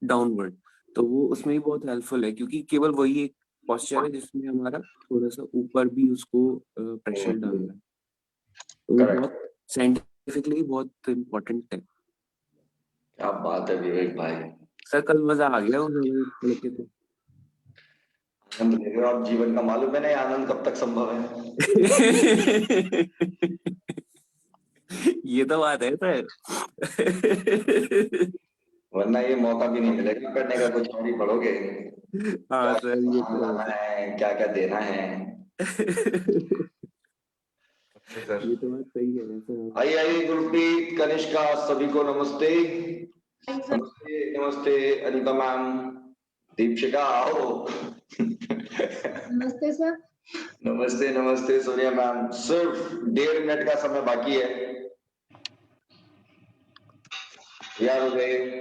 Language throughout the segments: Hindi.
डाउनवर्ड। तो वो उसमें भी बहुत हेल्पफुल है, क्योंकि केवल वही एक पोस्चर है जिसमें हमारा थोड़ा सा ऊपर भी उसको प्रेशर डालना है। तो वो बहुत करेक्ट। साइंटिफिकली बहुत इम्पोर्टेंट है। क्या बात है विवेक भाई, सर कल मजा आ गया वो लड़के तो। आनंद ले रहे हो आप जीवन का, मालूम है ना ये आनंद कब तक संभव है। ये तो बात है सर। वरना ये मौका भी नहीं मिलेगा करने का, कुछ और ही पढ़ोगे हाँ क्या सर, क्या ये सामान तो है लाना सर। है, क्या क्या देना है। सर ये तो बात सही है सर। आइए आइए, गुरप्रीत, कनिष्का, सभी को नमस्ते। नमस्ते नमस्ते अनिता मैम, दीपशिका आओ। नमस्ते सर। नमस्ते नमस्ते सोनिया मैम। सिर्फ 1.5 मिनट का समय बाकी है, तैयार हो गए।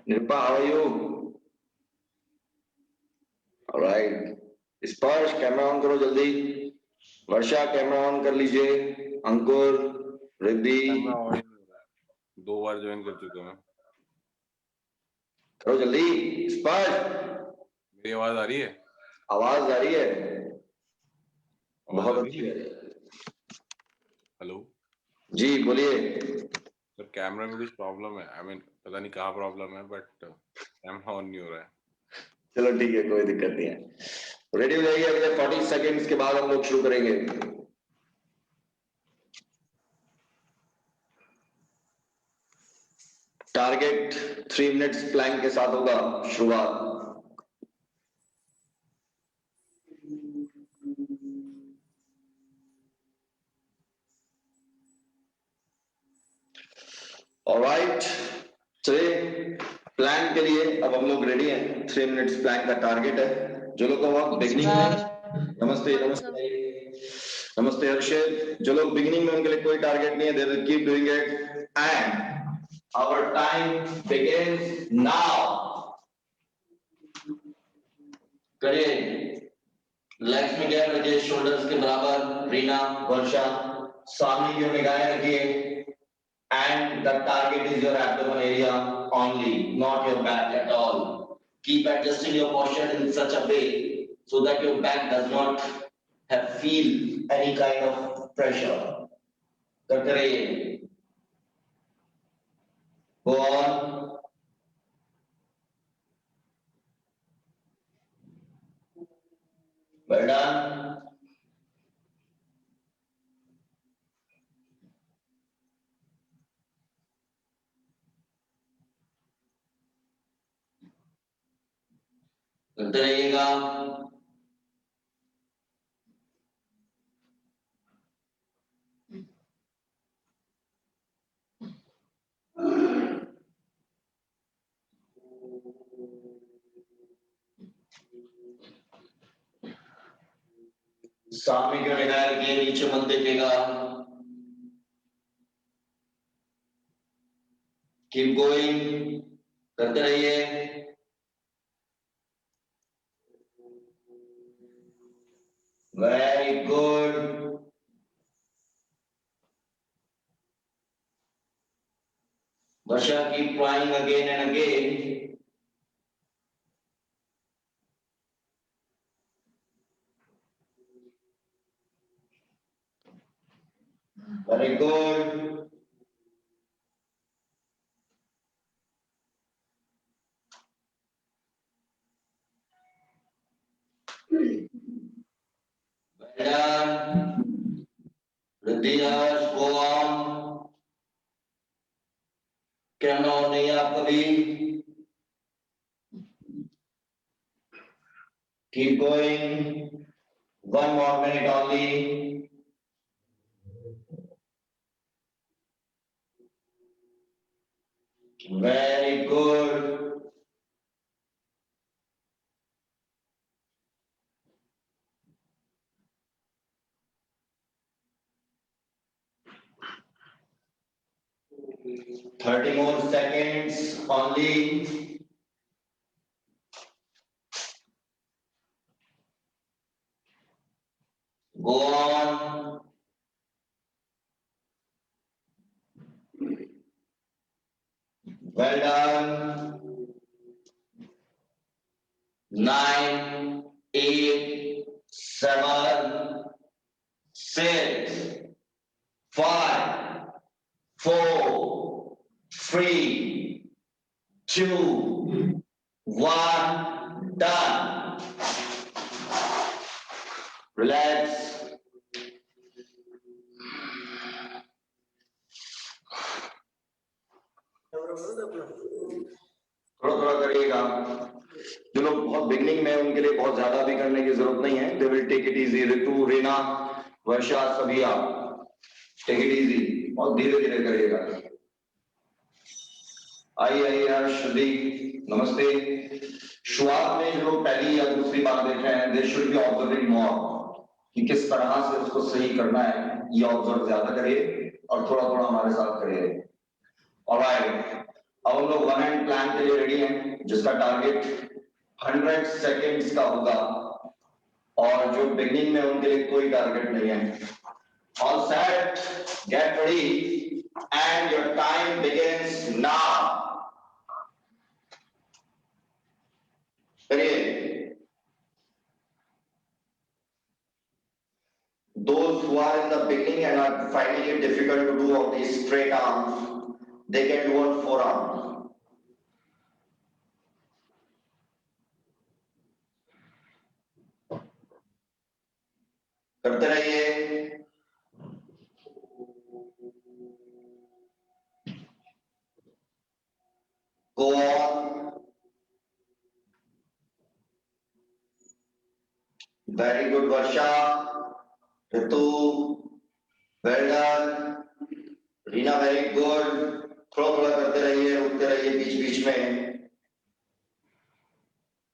Nirupa how are you? Alright. Sparsh camera on करो जल्दी। वर्षा कैमरा ऑन कर लीजिए। अंकुर, रिद्धि कैमरा ऑन ही नहीं हो रहा है, 2 बार ज्वाइन कर चुका मैं। करो जल्दी। स्पर्श, मेरी आवाज आ रही है? आवाज आ रही है, आवाज बहुत आ रही अच्छी है है। मेरी? हेलो जी बोलिए। सर, कैमरा में कुछ प्रॉब्लम है। आई मीन पता नहीं कहाँ प्रॉब्लम है, बट कैमरा ऑन नहीं हो रहा है। चलो ठीक है, कोई दिक्कत नहीं है। रेडी हो जाइए, अगले 40 सेकेंड्स के बाद हम लोग शुरू करेंगे। टारगेट 3 मिनट्स प्लैंक के साथ होगा शुरुआत। ऑलराइट, चलिए प्लान के लिए अब हम लोग रेडी हैं। 3 मिनट्स प्लान का टारगेट है। जो लोग बिगिनिंग में, नमस्ते नमस्ते नमस्ते हर्षित, जो लोग बिगिनिंग में उनके लिए कोई टारगेट नहीं है, they will keep doing it and our time begins now. करिए, लेग्स में गैप रखिए, शोल्डर्स के बराबर। रीना, वर्षा, सामने की ओर निगाहें रखिए। And the target is your abdomen area only, not your back at all. Keep adjusting your posture in such a way so that your back does not feel any kind of pressure. करते रहिए। Go on. Well done. करते रहिएगा। सामने की ओर निगाह रखिए, नीचे मत देखिएगा। Keep going. करते रहिए। Very good. Varsha, keep trying again and again. Very good. Well done. Riddhiyas, go on. Camera on नहीं है आपका भी। Keep going. 1 more minute only. Very good. 30 more seconds only. Go on. Well done. 9, 8, 7, 6, 5, 4, 3, 2, 1. Done. Relax. थोड़ा थोड़ा करिएगा। जो लोग बहुत बिगनिंग में उनके लिए बहुत ज्यादा भी करने की जरूरत नहीं है। They will take it easy. Ritu, Reena, Varsha, सभी आप टेक इट इजी और धीरे धीरे करिएगा। आइए हर्ष, नमस्ते। शुरुआत में जो लोग पहली या दूसरी बार देख रहे हैं, दे शुड बी ऑब्जर्विंग मोर कि किस तरह से उसको सही करना है। ये ऑब्जर्व ज्यादा करिए और थोड़ा थोड़ा हमारे साथ करिए। ऑलराइट, अब हम लोग 1 हैंड प्लान के लिए रेडी हैं, जिसका टारगेट 100 सेकेंड्स का होगा और जो बिगनिंग में उनके लिए कोई टारगेट नहीं है। All set, get ready and your time begins now. करिए। Those who are in the beginning and are finding it difficult to do on these straight arms, they can do on forearm. करते रहिए। Go on. Very good, Varsha. Ritu, well done. Reena, very good. थोड़ा थोड़ा करते रहिए, रुकते रहिए बीच बीच में।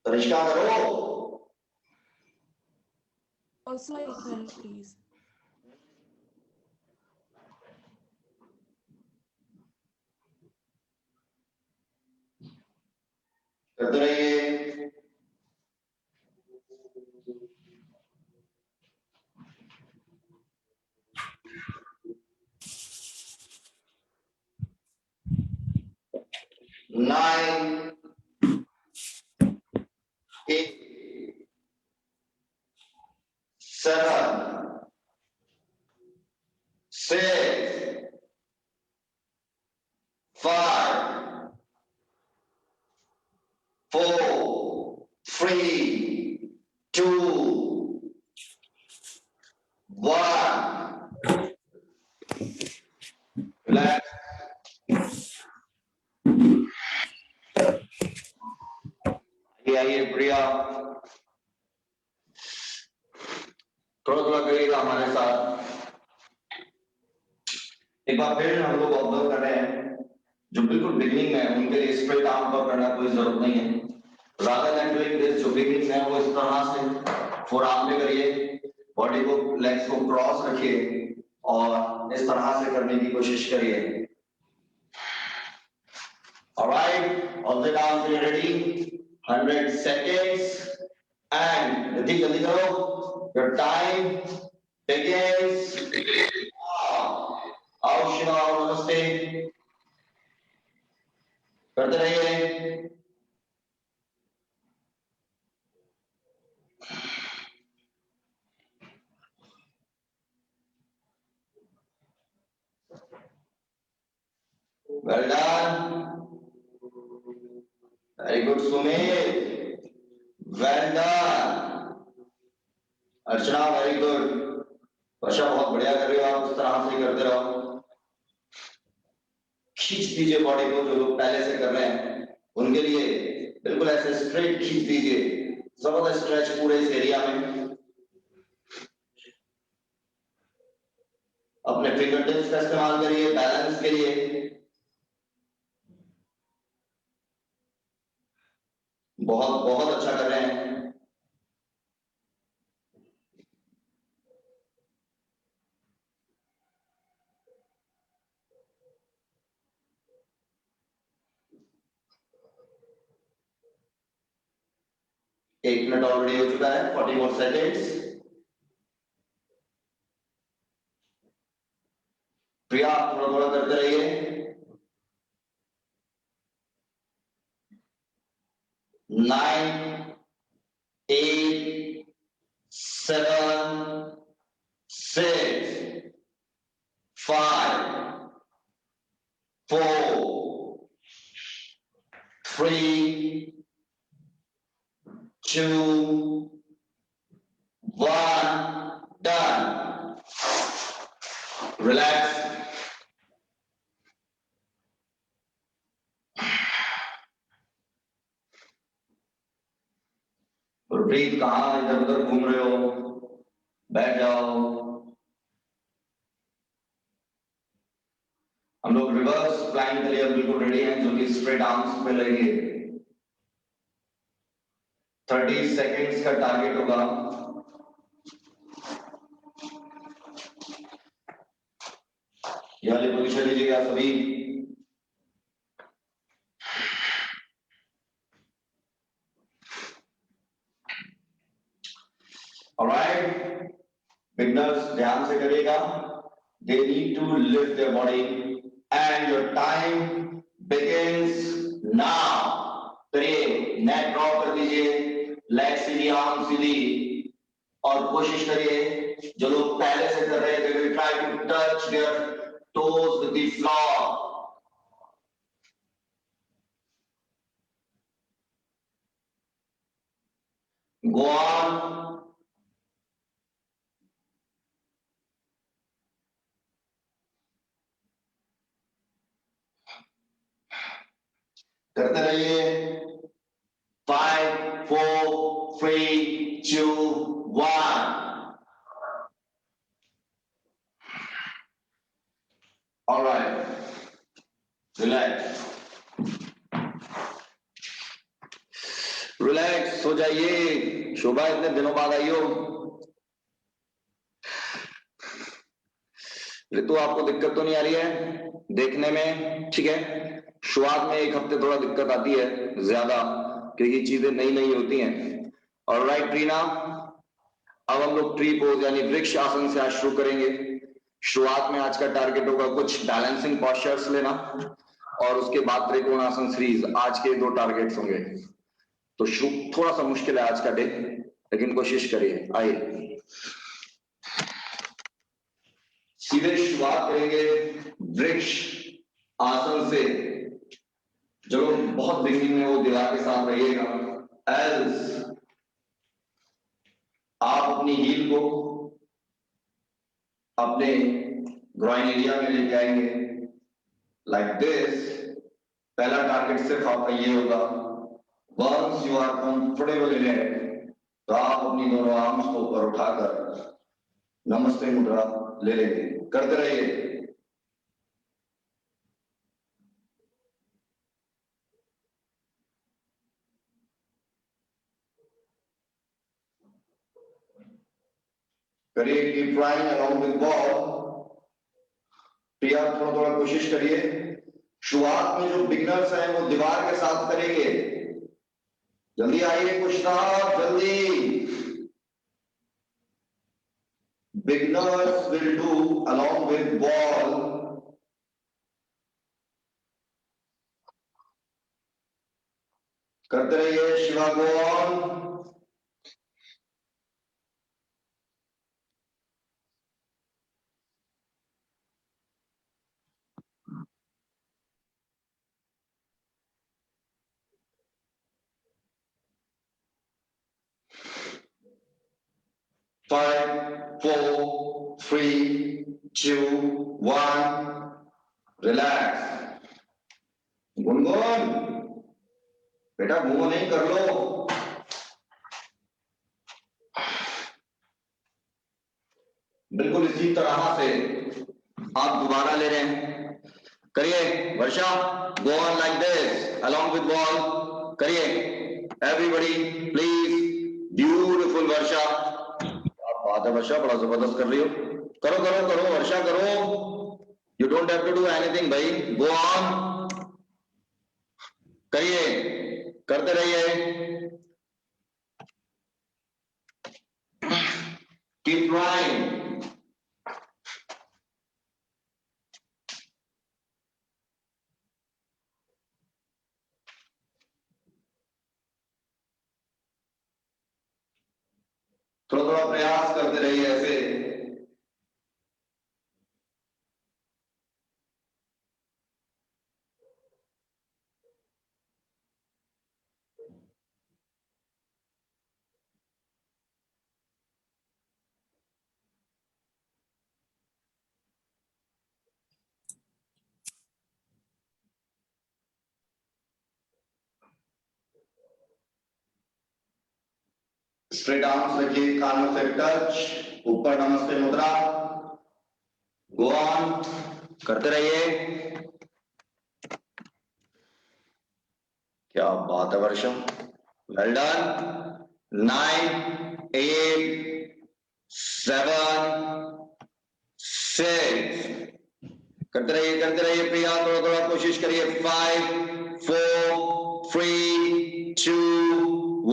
तनिष्का करो। Also equal, please. करते रहिए। Nine, 8, 7, 6, 5, 4, 3, 2, 1. Relax. आइए प्रिया, थोड़ा थोड़ा करिएगा हमारे साथ। एक बार फिर हम लोग ऑब्जर्व कर रहे हैं, जो बिल्कुल बिगिनिंग में है उनके लिए स्ट्रेट आर्म पर करना कोई जरूरत नहीं है। रादर देन डूइंग दिस, जो बिगिनिंग में है वो इस तरह से फोर आर्म में करिए, बॉडी को, लेग्स को क्रॉस रखिए और इस तरह से करने की कोशिश करिए। Alright, all the arms are ready. 100 seconds and जल्दी जल्दी करो। Your time begins now. आओ शिवा, आओ, नमस्ते। करते रहिए। Well done. Very good, Sumit. Well done. अर्चना, वेरी गुड। वर्षा, बहुत बढ़िया कर रही हो आप, इस तरह से करते रहो। खींच दीजिए बॉडी को, जो लोग पहले से कर रहे हैं उनके लिए बिल्कुल ऐसे स्ट्रेट खींच दीजिए। जबरदस्त स्ट्रेच पूरे इस एरिया में। अपने फिंगर टिप्स का इस्तेमाल करिए बैलेंस के लिए। बहुत बहुत अच्छा कर रहे हैं। 1 मिनट ऑलरेडी हो चुका है, 40 more seconds. प्रिया थोड़ा थोड़ा करते रहिए. 9, 8, 7, 6, 5, 4, 3, 2, 1, done. Relax. और ब्रीथ, कहां इधर उधर घूम रहे हो, बैठ जाओ. हम लोग रिवर्स प्लैंक के लिए बिल्कुल रेडी हैं, जो कि स्ट्रेट आर्म्स पे लेंगे. 30 सेकेंड्स का टारगेट होगा. ये वाली पोजीशन लीजिएगा सभी. ऑलराइट, बिगनर्स ध्यान से करिएगा. They need to lift their body and your time begins now. करिए, नेक ड्रॉ कर दीजिए, लेग सीधी, आर्म सीधी, और कोशिश करिए, जो लोग पहले से कर रहे थे, they will try to touch their toes with the floor. Go on. करते रहिए. 5, 4, 3, 2, 1. All right. Relax. रिलैक्स हो जाइए. शोभा इतने दिनों बाद आई हो. ऋतु, आपको दिक्कत तो नहीं आ रही है देखने में? ठीक है. शुरुआत में 1 हफ्ते थोड़ा दिक्कत आती है ज्यादा, क्योंकि चीजें नई नई होती हैं. और राइट रीना, अब हम लोग ट्री पोज यानी वृक्ष आसन से आज शुरू करेंगे. शुरुआत में आज का टारगेट होगा कुछ बैलेंसिंग पोस्चर्स लेना, और उसके बाद त्रिकोणासन सीरीज. आज के 2 टारगेट्स होंगे. तो थोड़ा सा मुश्किल है आज का डे, लेकिन कोशिश करिए. आइए सीधे शुरुआत करेंगे वृक्ष आसन से. जो बहुत बिगिनिंग में वो दीवार के साथ रहिएगा. एल्स आप अपनी हील को अपने ग्रॉइन एरिया में लेके आएंगे लाइक दिस. पहला टारगेट सिर्फ आपका ये होगा. Once you are comfortable in it, तो आप अपनी दोनों आर्म्स को ऊपर उठाकर नमस्ते मुद्रा ले लेंगे. करते रहिए. करिए, keep trying along with ball. Priya थोड़ा थोड़ा कोशिश करिए. शुरुआत में जो बिगनर्स हैं वो दीवार के साथ करेंगे. जल्दी आइए कुछ साहब, जल्दी. Beginners will do along with ball. करते रहिए. Shiva, go on. Five, 4, 3, 2, 1. Relax. Gungun बेटा, घूमो नहीं, कर लो. बिल्कुल इसी तरह से आप दोबारा ले रहे हैं. करिए Varsha. Go on like this along with ball. करिए एवरीबॉडी प्लीज. ब्यूटीफुल वर्षा. बात है वर्षा, बड़ा जबरदस्त कर रही हो. करो करो करो वर्षा, करो. You don't have to do anything भाई. Go on. करिए, करते रहिए. Keep trying. थोड़ा थोड़ा प्रयास करते रहिए ऐसे। स्ट्रेट आर्म्स रखिए, कानों से टच, ऊपर नमस्ते मुद्रा। गो ऑन, करते रहिए। क्या बात है वर्षा, वेल डन। 9, 8, 7, 6, करते रहिए प्रिया, थोड़ा थोड़ा कोशिश करिए। 5, 4, 3, 2,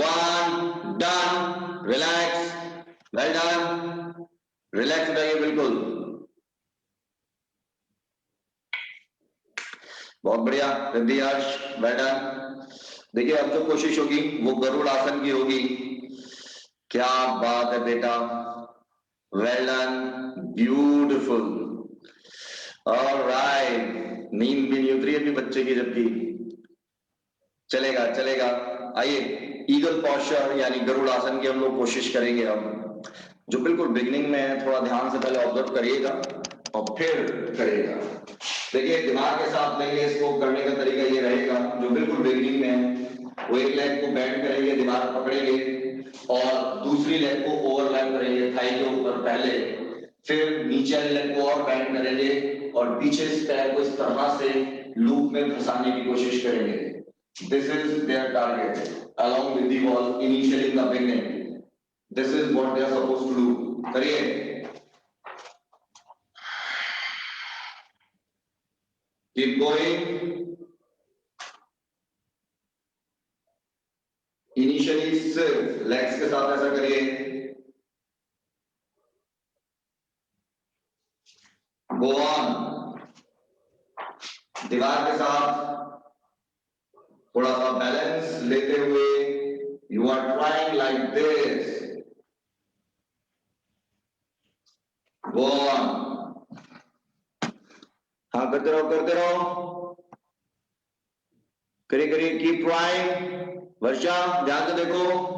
1, done. Relax, well done. Relax रहिए बिल्कुल, बहुत बढ़िया रिद्धि हर्ष, वेल डन। देखिए अब जो कोशिश होगी वो गरुड़ आसन की होगी। क्या बात है बेटा, वेल डन, ब्यूटिफुल। ऑलराइट, नींद भी नहीं उतरी अभी बच्चे की, जबकि चलेगा चलेगा। आइए ईगल पोस्चर यानी गरुड़ आसन की हम लोग कोशिश करेंगे। हम जो बिल्कुल बिगिनिंग में है, थोड़ा ध्यान से पहले ऑब्जर्व करिएगा और फिर करिएगा। देखिए दिमाग के साथ लेंगे इसको, करने का तरीका ये रहेगा जो बिल्कुल बिगिनिंग में है, वो एक लेग को बेंड करेंगे, दिमाग पकड़ेंगे और दूसरी लेग को ओवरलैप करेंगे थाई के ऊपर पहले, फिर नीचे वाली लेग को और बेंड करेंगे और पीछे इस पैर को इस तरह से लूप में फंसाने की कोशिश करेंगे। This is their target along with the wall initially in the beginning. This is what they are supposed to do. करिए, keep going. Initially सिर्फ legs के साथ ऐसा करिए। Go on. दीवार के साथ थोड़ा सा बैलेंस लेते हुए you are trying like this. Go on. हाँ करते रहो, करिए, कीप ट्राइंग। वर्षा ध्यान से देखो,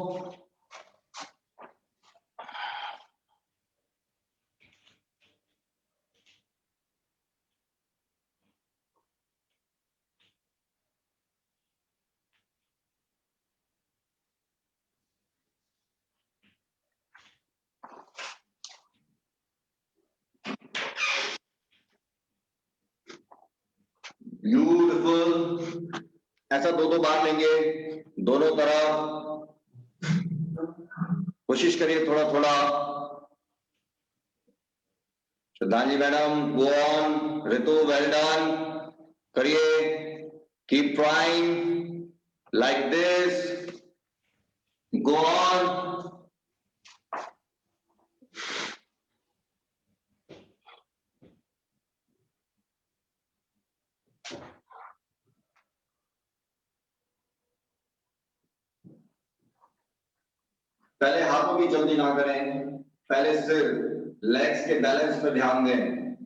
ब्यूटीफुल। ऐसा दो बार लेंगे दोनों तरफ, कोशिश करिए थोड़ा थोड़ा। Shraddhanjali madam, go on. Ritu, well done, करिए, keep trying like this, go on. पहले हाथों की जल्दी ना करें, पहले सिर्फ लेग्स के बैलेंस पर ध्यान दें।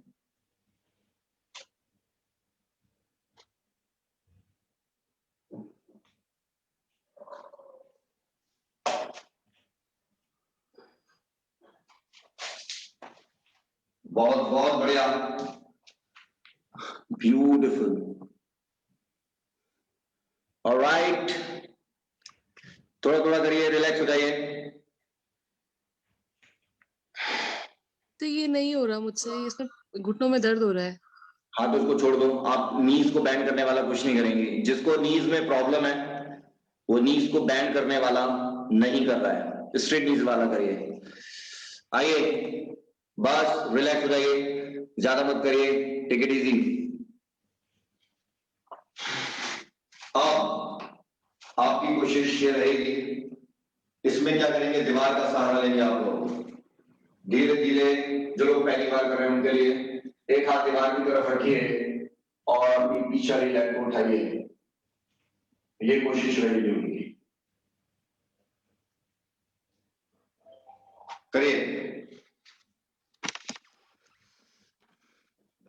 बहुत बहुत बढ़िया, ब्यूटीफुल। ऑलराइट, थोड़ा थोड़ा करिए, रिलैक्स हो जाइए। तो ये नहीं हो रहा मुझसे, इसमें घुटनों में दर्द हो रहा है। हाँ तो उसको छोड़ दो, आप नीज को बैंड करने वाला कुछ नहीं करेंगे। जिसको नीज में प्रॉब्लम है वो नीज को बैंड करने वाला नहीं कर रहा है, स्ट्रेट नीज वाला करिए। आइए बस रिलैक्स हो जाइए, ज्यादा मत करिए, टेक इट इजी। अब आपकी कोशिश ये रहेगी, इसमें क्या करेंगे, दीवार का सहारा लेंगे आप लोग। धीरे धीरे जो लोग पहली बार कर रहे हैं उनके लिए एक हाथ दीवार की तरफ रखिए और अपनी पीछे वाली लेग को उठाइए। ये कोशिश रहेगी उनकी। करिए।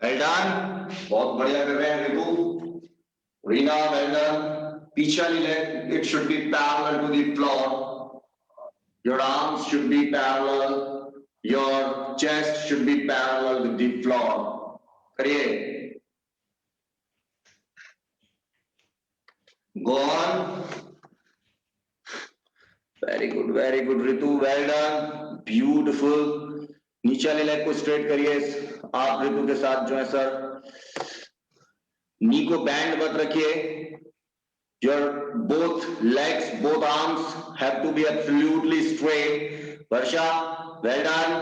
वेल डन, बहुत बढ़िया कर रहे हैं रितु, रीना, वेल डन। पीछे वाली leg, it should be parallel to the floor. Your arms should be parallel. Your chest should be parallel with the floor. करिए। Go on. Very good Ritu, well done, beautiful. नीचे वाली लेग को स्ट्रेट करिए आप रितु के साथ जो है सर। नी को बैंड मत रखिए। Your both legs, both arms have to be absolutely straight. Varsha, well done.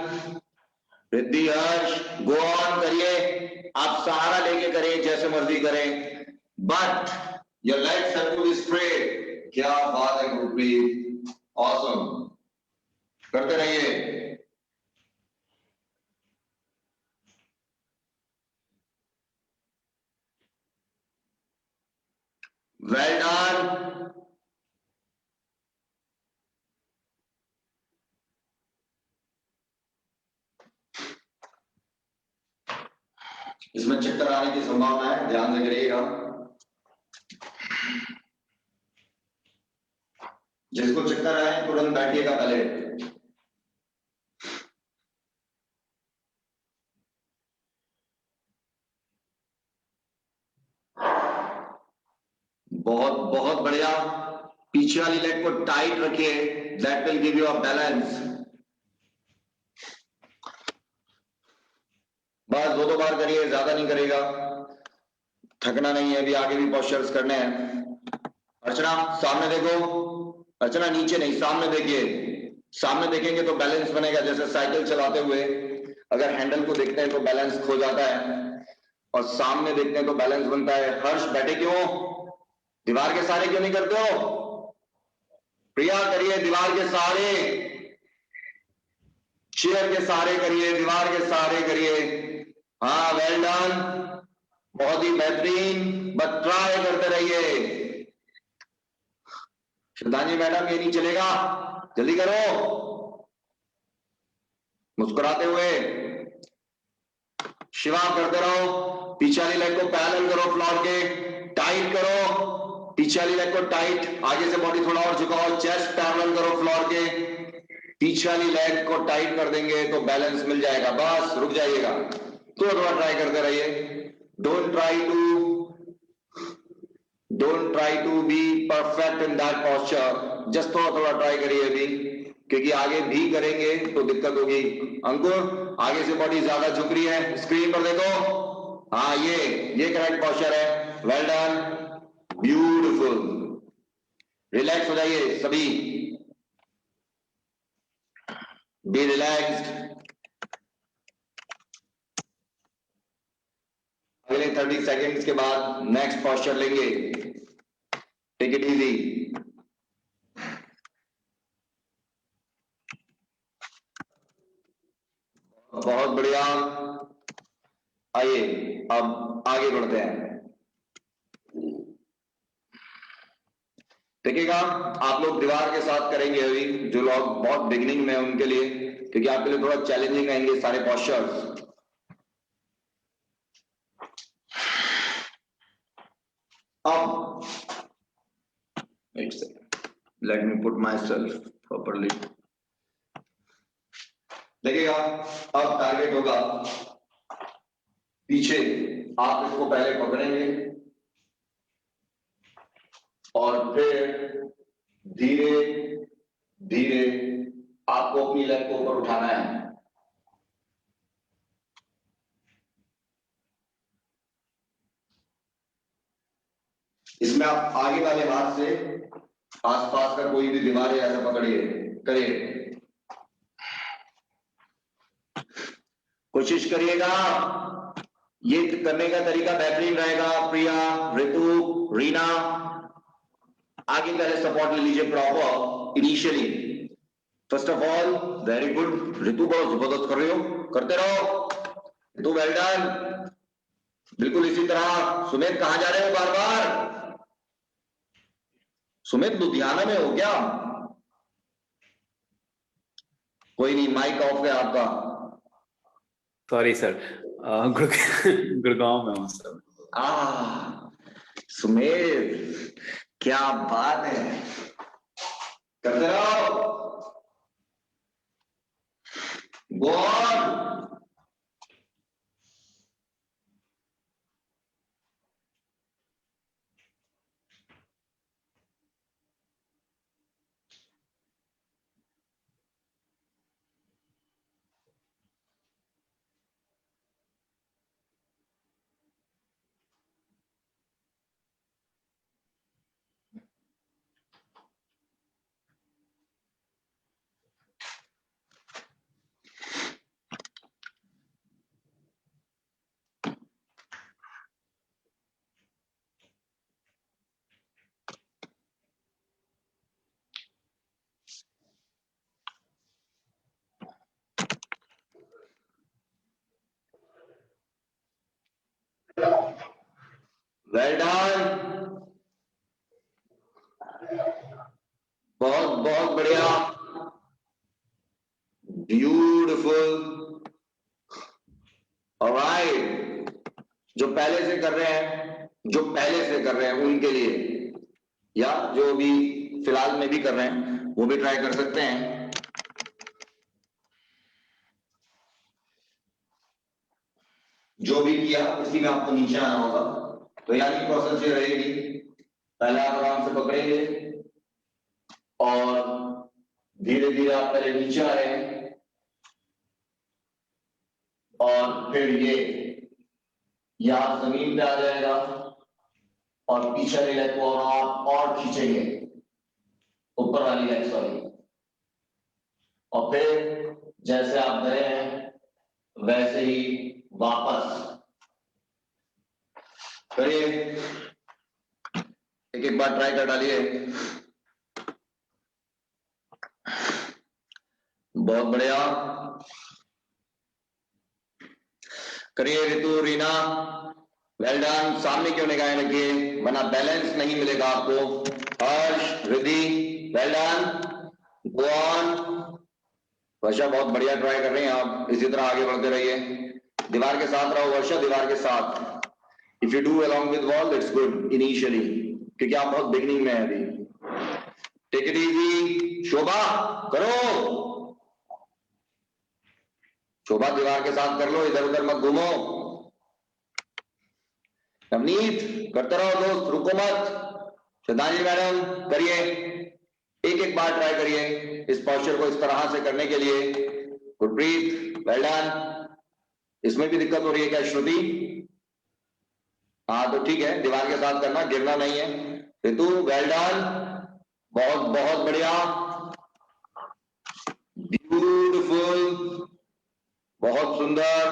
Riddhi, Harsh, go on करिए। आप सहारा लेके करें, जैसे मर्जी करें, but your legs have to be straight. क्या बात है गुरप्रीत, awesome. करते रहिए। Well done. इसमें चक्कर आने की संभावना है, ध्यान से करिएगा। जिसको चक्कर आए तुरंत बैठिएगा पहले। बहुत बहुत बढ़िया। पीछे वाली लेग को टाइट रखिए, that will give you a balance. बस दो बार करिए, ज्यादा नहीं करेगा, थकना नहीं है। अभी आगे भी पोस्चर्स करने हैं। अर्चना सामने देखो, अर्चना नीचे नहीं, सामने देखिए। सामने देखेंगे तो बैलेंस बनेगा। जैसे साइकिल चलाते हुए अगर हैंडल को देखते हैं तो बैलेंस खो जाता है, और सामने देखते हैं तो बैलेंस बनता है। हर्ष बैठे क्यों? दीवार के सहारे क्यों नहीं करते हो? प्रिया करिए दीवार के सहारे, चेयर के सहारे करिए, दीवार के सहारे करिए। हाँ वेल डन, बहुत ही बेहतरीन, बस ट्राई करते रहिए। श्रद्धांजलि मैडम ये नहीं चलेगा, जल्दी करो, मुस्कुराते हुए। शिवा करते रहो। पीछे वाली लेग को पैरेलल करो फ्लोर के, टाइट करो। पीछे वाली लेग को टाइट, आगे से बॉडी थोड़ा और झुकाओ, चेस्ट पैरेलल करो फ्लोर के। पीछे वाली लेग को टाइट कर देंगे तो बैलेंस मिल जाएगा। बस रुक जाइएगा, थोड़ा ट्राई करते रहिए। Don't try to be perfect in that posture, just थोड़ा ट्राई करिए अभी, क्योंकि आगे भी करेंगे तो दिक्कत होगी। अंकुर आगे से बॉडी ज्यादा झुक रही है, स्क्रीन पर देखो। हाँ ये करेक्ट पोस्चर है। Well done, beautiful. रिलैक्स हो जाइए सभी, बी रिलैक्स्ड। अगले 30 सेकेंड्स के बाद नेक्स्ट पोस्चर लेंगे। Take it easy. बहुत बढ़िया। आइए अब आगे बढ़ते हैं। देखिएगा आप लोग दीवार के साथ करेंगे अभी, जो लोग बहुत बिगिनिंग में उनके लिए, क्योंकि आपके लिए थोड़ा चैलेंजिंग रहेंगे सारे पोस्चर्स। अब एक second, let me put my self properly. देखिएगा अब टारगेट होगा पीछे, आप इसको पहले पकड़ेंगे और फिर धीरे धीरे आपको अपनी लेग को ऊपर उठाना है। इसमें आप आगे वाले हाथ से आसपास का कोई भी दीवार है ऐसा पकड़िए, करिए, कोशिश करिएगा। ये करने का तरीका बेहतरीन रहेगा। प्रिया, ऋतु, रीना आगे पहले सपोर्ट ले लीजिए proper initially. First of all very good Ritu, बहुत जबरदस्त कर रहे हो, करते रहो ऋतु, वेल डन। बिल्कुल इसी तरह सुमित, कहां जा रहे हो बार बार? सुमित लुधियाना में हो क्या? कोई नहीं, माइक ऑफ है आपका। सॉरी सर, गुड़गांव में हूँ सर। सुमेर, क्या बात है, करते रहो, गो ऑन। वेल डन, बहुत बहुत बढ़िया, ब्यूटिफुल। ऑलराइट, जो पहले से कर रहे हैं उनके लिए, या जो भी फिलहाल में भी कर रहे हैं वो भी ट्राई कर सकते हैं। जो भी किया उसी में आपको नीचे आना होगा, तो यानी प्रोसेस ये रहेगी, पहले आप आराम से पकड़ेंगे और धीरे धीरे आप पहले नीचे आ रहे हैं और फिर ये आप जमीन पे आ जाएगा और पीछे लेग को और आप और खींचेंगे, ऊपर वाली लेग सॉरी, और फिर जैसे आप गए हैं वैसे ही वापस करिए। एक बार ट्राई कर डालिए, बहुत बढ़िया, करिए ऋतु, रीना, वेल डन। सामने क्यों निगाहें रखिए, वरना बैलेंस नहीं मिलेगा आपको। Harsh, Riddhi, well done, go on. Varsha बहुत बढ़िया ट्राई कर रही हैं आप, इसी तरह आगे बढ़ते रहिए, दीवार के साथ रहो वर्षा, दीवार के साथ। If you do along with wall it's good initially, क्योंकि आप बहुत बिगनिंग में हैं अभी। टेक इट इजी, शोभा करो, शोभा दीवार के साथ कर लो, इधर उधर मत घूमो। नवनीत, करते रहो दोस्त, रुको मत। श्रद्धांजलि मैडम, करिए, एक एक बार ट्राई करिए इस पोस्चर को इस तरह से करने के लिए। Gurpreet, well done. इसमें भी दिक्कत हो रही है क्या श्रुति? हाँ तो ठीक है, दीवार के साथ करना, गिरना नहीं है। ऋतु, वेल डन, बहुत बहुत बढ़िया, ब्यूटीफुल, बहुत सुंदर,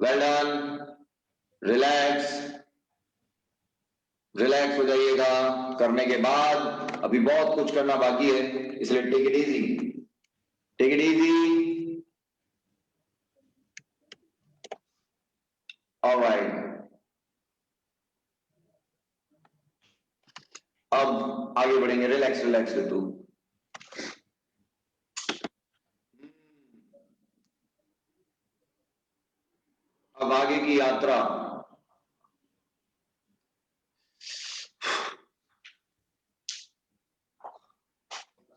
वेल डन। रिलैक्स, रिलैक्स हो जाइएगा करने के बाद, अभी बहुत कुछ करना बाकी है, इसलिए take it easy, take it easy. Alright, अब आगे बढ़ेंगे, रिलैक्स रिलैक्स ऋतु। अब आगे की यात्रा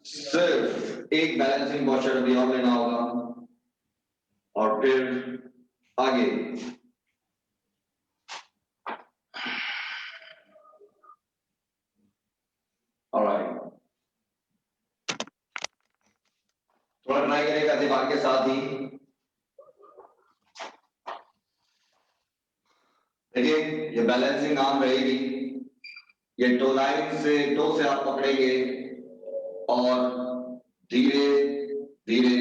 सिर्फ एक बैलेंसिंग पोस्चर अभी और लेना होगा और फिर आगे। ऑलराइट, थोड़ा ट्राई करेगा दिमाग के साथ ही। देखिए ये बैलेंसिंग आर्म रहेगी, ये टो लाइन से, टो से आप पकड़ेंगे और धीरे धीरे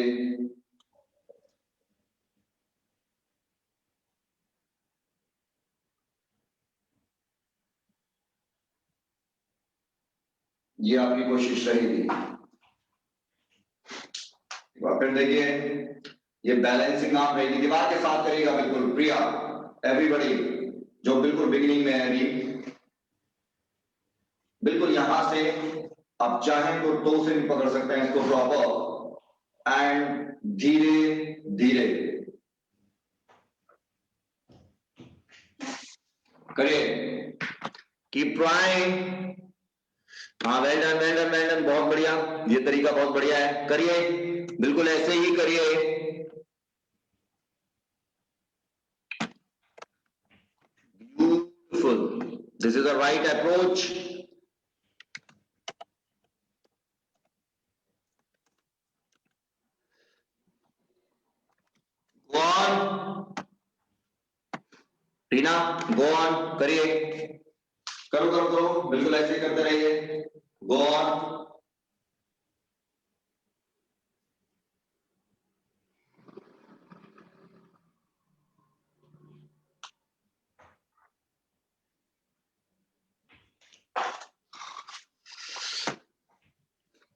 ये आपकी कोशिश रहेगी। और फिर देखिए ये बैलेंसिंग आर्म रहेगी, दीवार के साथ करिएगा बिल्कुल। प्रिया, एवरीबॉडी जो बिल्कुल बिगिनिंग में है अभी, बिल्कुल यहां से आप चाहें तो टो से भी पकड़ सकते हैं इसको प्रॉपर, एंड धीरे धीरे करिए, कीप ट्राइंग। हाँ, well done well done well done, बहुत बढ़िया, ये तरीका बहुत बढ़िया है, करिए बिल्कुल ऐसे ही करिए। Beautiful, this is the right approach. Go on Reena, go on, करिए, करो करो करो, बिल्कुल ऐसे करते रहिए, गो ऑन।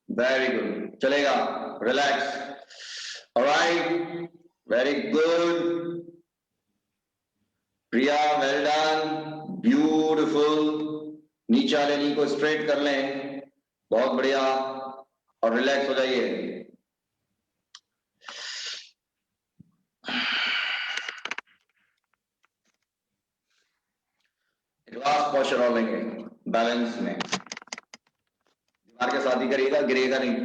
वेरी गुड, चलेगा, रिलैक्स, ऑलराइट, वेरी गुड प्रिया, वेल डन, ब्यूटीफुल। नीचे वाले नी को स्ट्रेट कर लें, बहुत बढ़िया, और रिलैक्स हो जाइए। एडवांस पोस्चर और लेंगे, बैलेंस में, दीवार के साथ ही करिएगा, गिरेगा नहीं।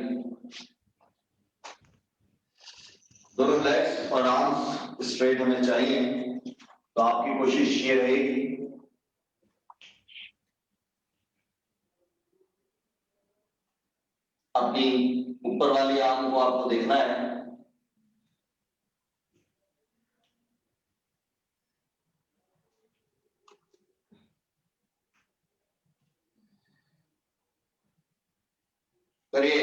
दोनों लेग्स और आर्म्स स्ट्रेट हमें चाहिए, तो आपकी कोशिश ये रहेगी अपनी ऊपर वाली आर्म को आपको देखना है, करिए,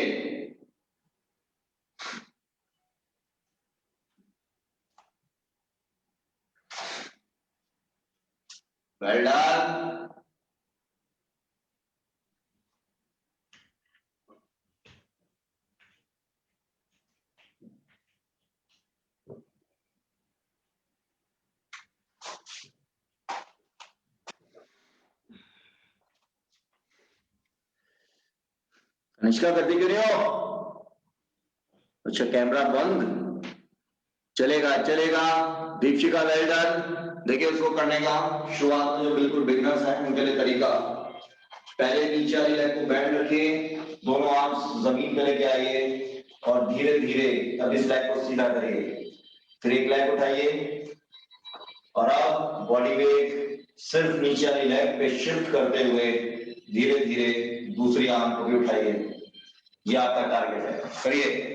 वेल डन। कनिष्का करती क्यों नहीं हो? अच्छा, कैमरा बंद, चलेगा चलेगा। Deepshikha, well done. देखिए उसको करने का शुरुआत में जो बिल्कुल बिगिनर्स हैं उनके लिए तरीका, पहले नीचे वाली लेग को बैंड रखिए, दोनों आर्म्स जमीन पे लेके आइए और धीरे धीरे अब इस लेग को सीधा करिए, फिर एक लेग उठाइए और अब बॉडी वेट सिर्फ नीचे वाली लेग पे शिफ्ट करते हुए धीरे धीरे दूसरी आर्म को भी उठाइए, ये आपका टारगेट है, करिए,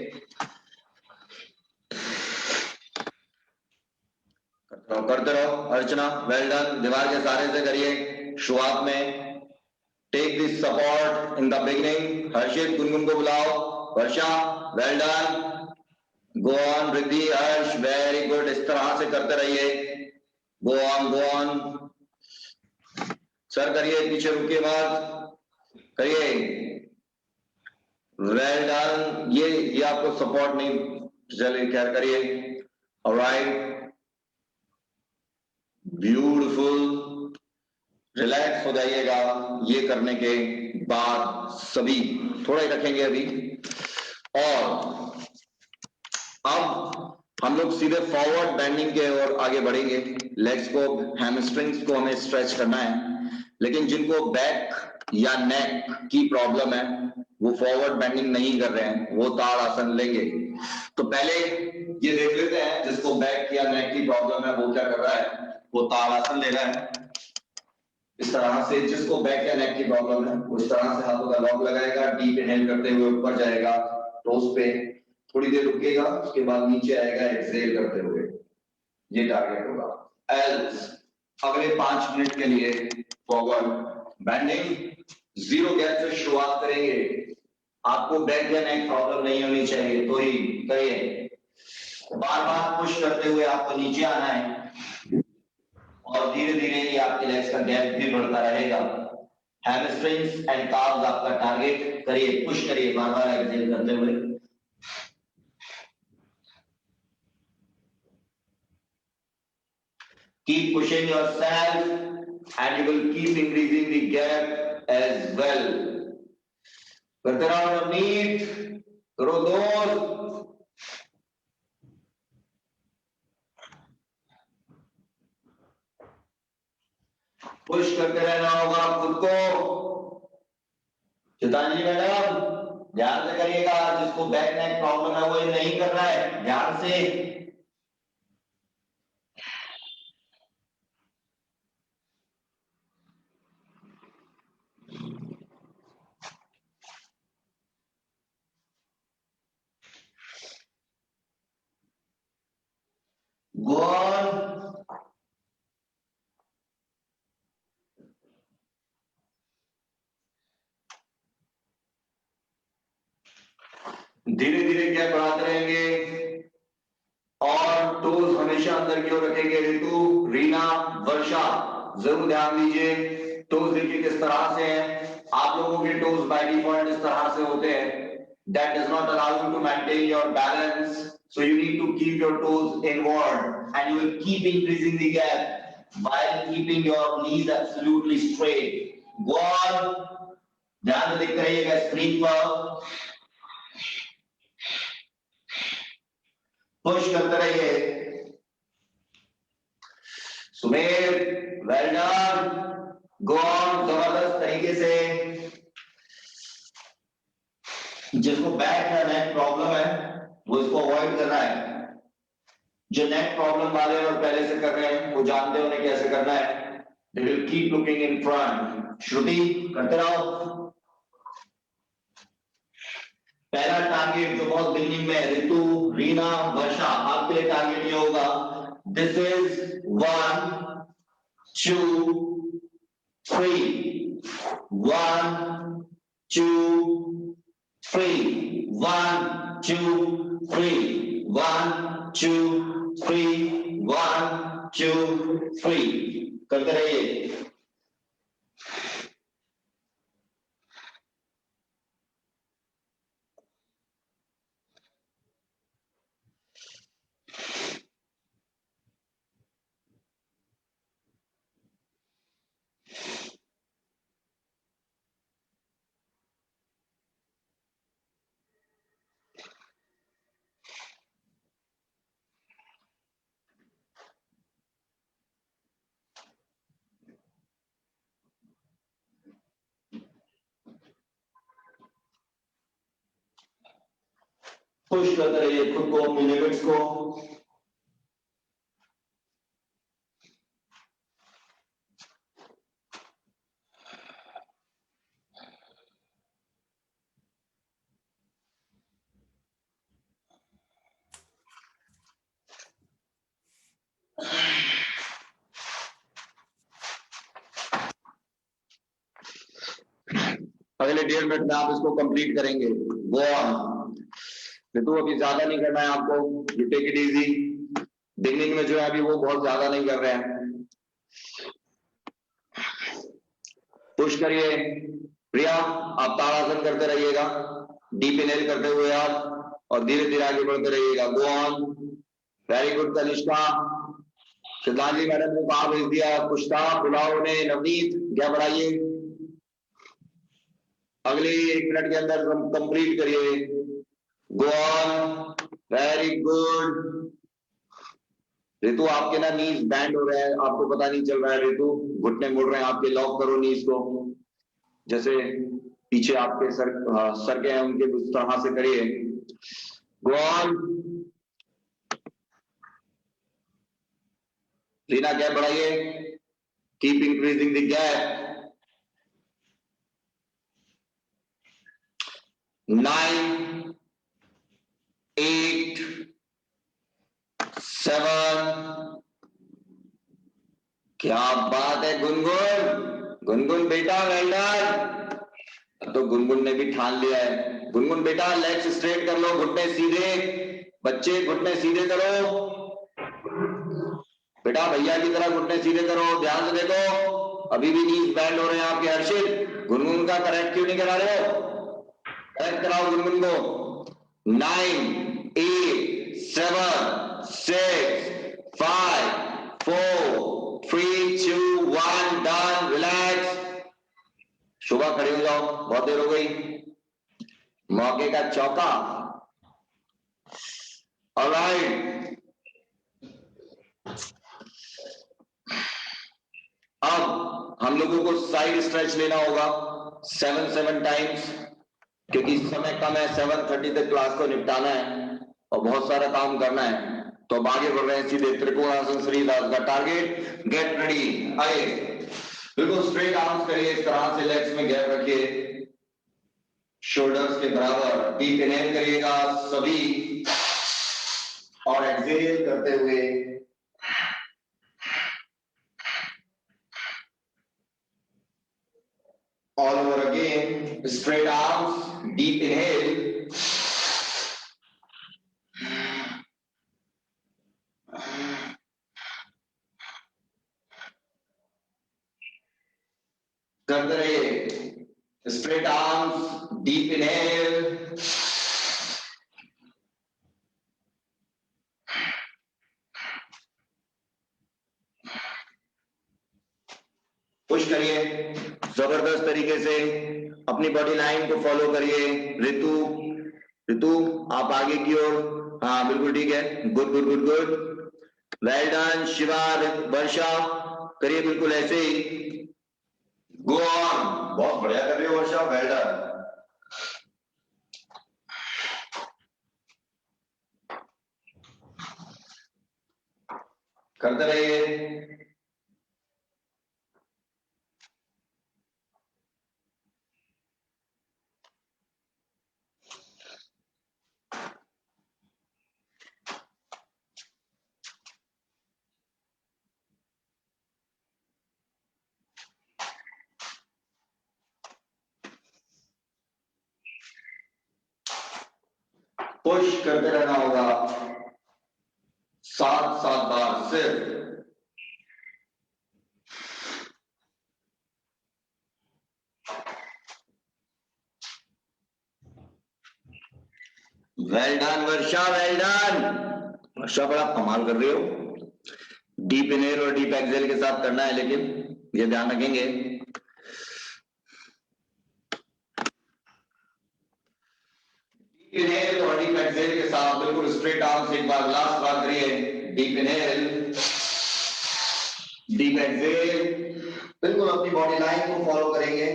करते रहो। अर्चना, वेल डन, दीवार के सहारे से करिए शुरुआत में, take this support in the beginning. Harshit, Gungun को बुलाओ, Varsha, well done, go on, Riddhi, Harsh, very good, इस तरह से करते रहिए, go on go on. Sir करिए, पीछे रुकिए मत, करिए, वेल डन। ये आपको सपोर्ट नहीं, चलिए खैर करिए, ऑलराइट, ब्यूटीफुल, रिलैक्स हो जाइएगा। ये करने के बाद सभी थोड़ा ही रखेंगे अभी, और अब हम लोग सीधे फॉरवर्ड बेंडिंग के ओर आगे बढ़ेंगे। लेग्स को, हैमस्ट्रिंग्स को हमें स्ट्रेच करना है, लेकिन जिनको बैक या नेक की प्रॉब्लम है वो फॉरवर्ड बेंडिंग नहीं कर रहे हैं, वो ताड़ आसन लेंगे। तो पहले ये देख लेते हैं जिसको बैक या नेक की प्रॉब्लम है वो क्या कर रहा है, वो ताड़ आसन ले रहा है। इस तरह से जिसको बैक या नेक की प्रॉब्लम है वो इस तरह से हाथों का लॉक लगाएगा, डीप इनहेल करते हुए ऊपर जाएगा टोस पे, थोड़ी देर रुकेगा, उसके बाद नीचे आएगा एक्सहेल करते हुए, ये टारगेट होगा। एल्स अगले 5 मिनट के लिए फॉरवर्ड बेंडिंग, 0 गैप से शुरुआत करेंगे। आपको बैक या नेक प्रॉब्लम नहीं होनी चाहिए तो ही करिए, बार बार पुश करते हुए आपको नीचे आना है और धीरे धीरे ही आपके लेग्स का गैप भी बढ़ता रहेगा। हैमस्ट्रिंग्स एंड काल्व्स आपका टारगेट, करिए, पुश करिए बार बार एक्सहेल करते हुए। Keep pushing yourself and you will keep increasing the gap as well. करते रहो नवनीत, करो दोस्त। पुश करते रहना होगा खुद को। चितांजलि मैडम ध्यान से करिएगा, जिसको बैक नेक प्रॉब्लम है वो ये नहीं कर रहा है, ध्यान से। Go on. धीरे धीरे क्या बढ़ाते रहेंगे और टोज हमेशा अंदर की ओर रखेंगे। ऋतु, रीना, वर्षा जरूर ध्यान दीजिए। टोज देखिए किस तरह से हैं। आप लोगों के टोज बाय डिफॉल्ट इस तरह से होते हैं। That does not allow you to maintain your balance. So you need to keep your toes inward and you will keep increasing the gap while keeping your knees absolutely straight. Go on. ध्यान से देखते रहिएगा स्क्रीन पर। पुश करते रहिए। Sumer, well done. Go on जबरदस्त तरीके से। जिसको बैक या नेक प्रॉब्लम है वो इसको अवॉइड करना है। जो नेक प्रॉब्लम वाले और पहले से कर रहे हैं वो जानते हैं उन्हें कैसे करना है। They will keep looking in front. श्रुति करते रहो। पहला टारगेट जो बहुत बिगिनिंग में है, ऋतु, रीना, वर्षा, आपके लिए टारगेट ये होगा। दिस इज 1 2 3 1 2 3 1 2 3 1 2 3 1 2 3 करते रहिए। पुश करते रहिए खुद को, अपने लिमिट्स को। अगले 1.5 मिनट में आप इसको कंप्लीट करेंगे। Go on. तो अभी ज्यादा नहीं करना है आपको, you take it easy. Beginning में जो है अभी वो बहुत ज्यादा नहीं कर रहे हैं। पुश करिए। प्रिया आप ताड़ासन करते रहिएगा, डीप इनहेल करते हुए आप, और धीरे धीरे आगे बढ़ते रहिएगा। गो ऑन। Very good Kanishka. श्रद्धांजलि मैडम ने बाहर भेज दिया। पुष्पा, बुलाओ ने। नवनीत क्या बढ़ाइए। अगले 1 मिनट के अंदर कंप्लीट करिए। Go on. Very good. Ritu आपके ना नीज बैंड हो रहे हैं, आपको पता नहीं चल रहा है। ऋतु घुटने मुड़ रहे हैं आपके, लॉक करो नीज को। जैसे पीछे आपके सर के हैं उनके उस तरह से करिए। Go on. रीना गैप बढ़ाइए। Keep increasing the gap. 9 8 7 क्या बात है गुनगुन। गुनगुन बेटा वेल डन। तो गुनगुन ने भी ठान लिया है। गुनगुन बेटा लेग्स स्ट्रेट कर लो, घुटने सीधे। बच्चे घुटने सीधे करो बेटा, भैया की तरह घुटने सीधे करो। ध्यान से देखो, अभी भी नीज बैंड हो रहे हैं आपके। हर्षित गुनगुन का करेक्ट क्यों नहीं करा रहे हो? करेक्ट कराओ गुनगुन को। 9 8 7 6 5 4 शोभा खड़े हो जाओ, बहुत देर हो गई। मौके का चौका। ऑलराइट, अब हम लोगों को साइड स्ट्रेच लेना होगा 7 टाइम्स, क्योंकि समय कम है, 7:30 तक क्लास को निपटाना है और बहुत सारा काम करना है। तो अब आगे बढ़ रहे हैं सीधे त्रिकोणासन श्रीदास का टारगेट। गेट रेडी, आइए बिल्कुल स्ट्रेट आर्म्स करिए, इस तरह से लेग्स में गैप रखिए, शोल्डर्स के बराबर। डीप इनहेल करिएगा सभी और एक्सहेल करते हुए all over again, straight arms, deep inhale, करते रहिए, straight arms, deep inhale, push करिए जबरदस्त तरीके से, अपनी बॉडी लाइन को फॉलो करिए। ऋतु आप आगे की ओर, हाँ बिल्कुल ठीक है, good good good good, well done. Shiva, Varsha करिए बिल्कुल ऐसे ही, गो ऑन, बहुत बढ़िया कर रही हो वर्षा, वेल डन। करते रहिए। पुश करते रहना होगा 7 बार सिर्फ। वेल डन वर्षा, वेल डन वर्षा, बड़ा कमाल कर रही हो। डीप इनहेल और डीप एक्सहेल के साथ करना है, लेकिन ये ध्यान रखेंगे। इनहेल और डीप एक्सहेल के साथ बिल्कुल स्ट्रेट आर्म्स एक बार लास्ट बार करिए। डीप इनहेल, डीप एक्सहेल, बिल्कुल अपनी बॉडी लाइन को फॉलो करेंगे,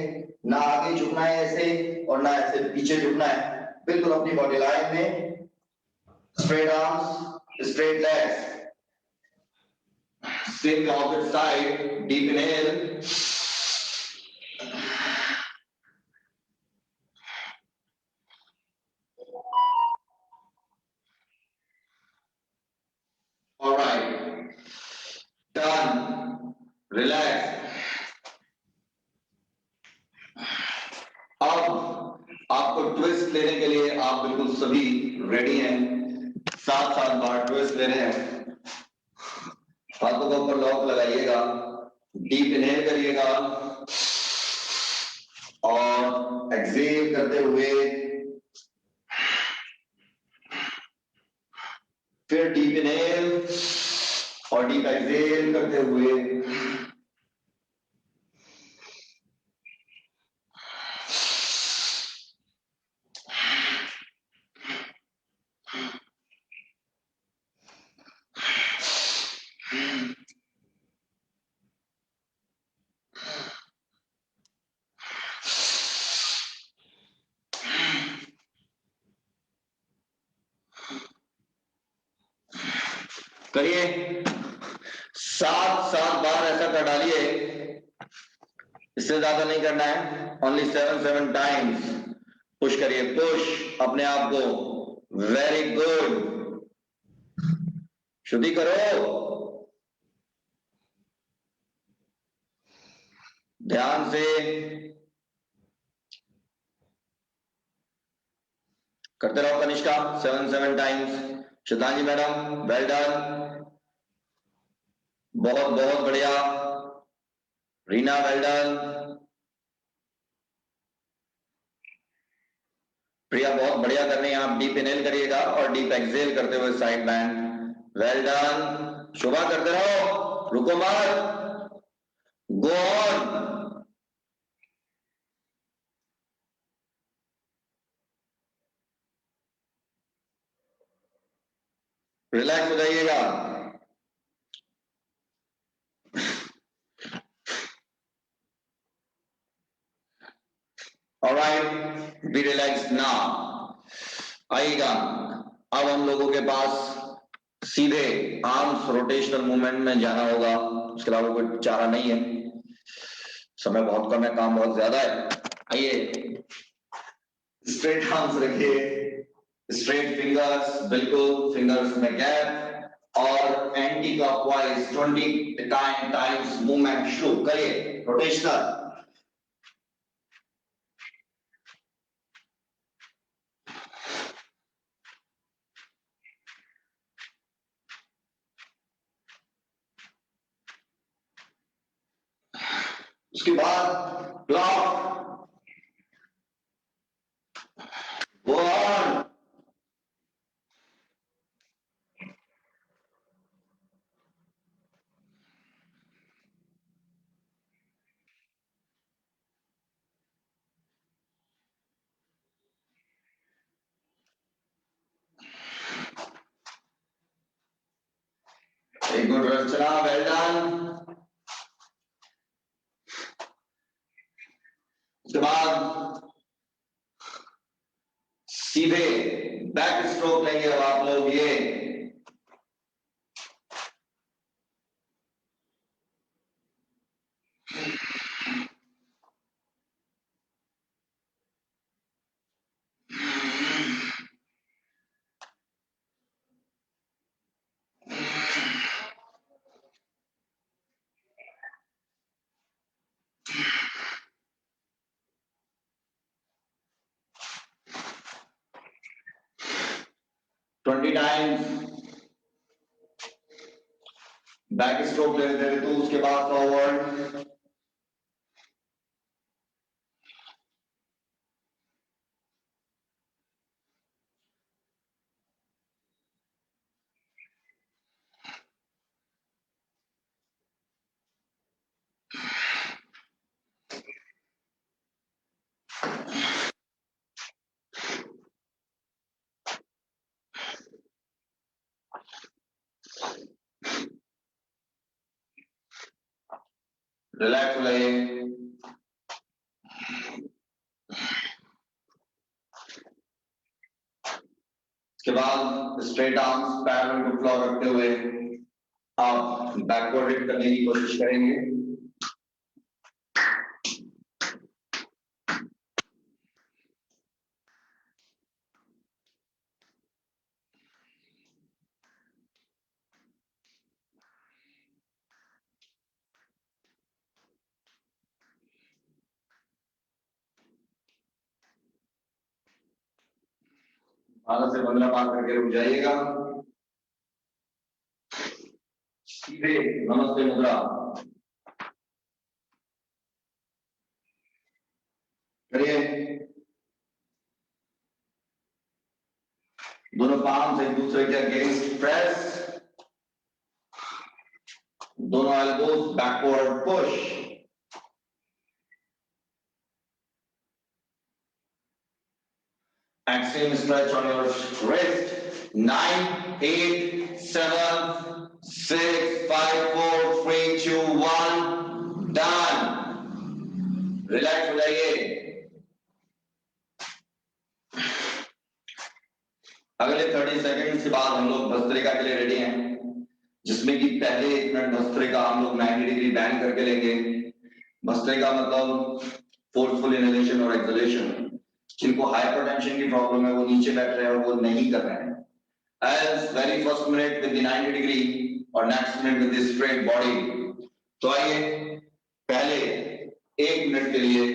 ना आगे झुकना है ऐसे और ना ऐसे पीछे झुकना है, बिल्कुल अपनी बॉडी लाइन में। Straight arms, straight legs, same opposite side. Deep inhale, alright, done, relax. अब आपको ट्विस्ट लेने के लिए आप बिल्कुल सभी रेडी हैं। 7 बार ट्विस्ट ले रहे हैं। हाथों के ऊपर लॉक लगाइएगा, डीप इनहेल करिएगा और एक्सहेल करते हुए फिर डीप इनहेल और डीप एक्सहेल करते हुए करिए। 7 बार ऐसा कर डालिए, इससे ज्यादा नहीं करना है, ओनली 7 टाइम्स। पुश करिए, पुश अपने आप को, वेरी गुड, शुद्धि करो, ध्यान से करते रहो। कनिष्का 7 टाइम्स। श्रद्धांजलि मैडम, वेल डन, बहुत बहुत बढ़िया। Reena, well done. प्रिया, बहुत बढ़िया कर रही हैं आप। डीप इनहेल करिएगा और डीप एक्सहेल करते हुए साइड बैंड, वेल डन। शोभा करते रहो, रुको मत, गो ऑन। रिलैक्स हो जाइएगा। Alright, be relax now. आइएगा, अब हम लोगों के पास सीधे आर्म्स रोटेशनल मूवमेंट में जाना होगा, उसके अलावा कोई चारा नहीं है। समय बहुत कम है, काम बहुत ज्यादा है। आइए, स्ट्रेट आर्म्स रखिए, स्ट्रेट फिंगर्स, बिल्कुल फिंगर्स में गैप, और एंटी क्लॉकवाइज 20 टाइम्स मूवमेंट शुरू करिए रोटेशनल। उसके बाद clock, go on. Good Rachna, well done. उसके बाद सीधे बैक स्ट्रोक लेंगे अब आप लोग। ये 20 टाइम्स बैक स्ट्रोक ले लेते हैं, तो उसके बाद फॉरवर्ड। रिलैक्स हो जाइए। उसके बाद straight arms parallel to floor रखते हुए आप बैकवर्ड हिट करने की कोशिश करेंगे। भारत से 15 बार करके रुक जाइएगा। सीधे नमस्ते मुद्रा करिए। दोनों पाम एक दूसरे के अगेंस्ट प्रेस, दोनों elbows backward push. Extreme stretch on your wrist. 9, 8, 7, 6, 5, 4, 3, 2, 1. Done. Relax हो जाइए। अगले 30 सेकंड के बाद हम लोग भस्त्रिका के लिए रेडी हैं, जिसमें कि पहले 1 मिनट भस्त्रिका हम लोग 90 डिग्री बैंड करके लेंगे। भस्त्रिका मतलब फोर्सफुल इनहेलेशन और एक्सहेलेशन। जिनको हाइपरटेंशन की प्रॉब्लम है वो नीचे बैठ रहे हैं और वो नहीं कर रहे हैं। As very first minute with the 90 degree और next minute with the straight body। तो आइए पहले 1 मिनट के लिए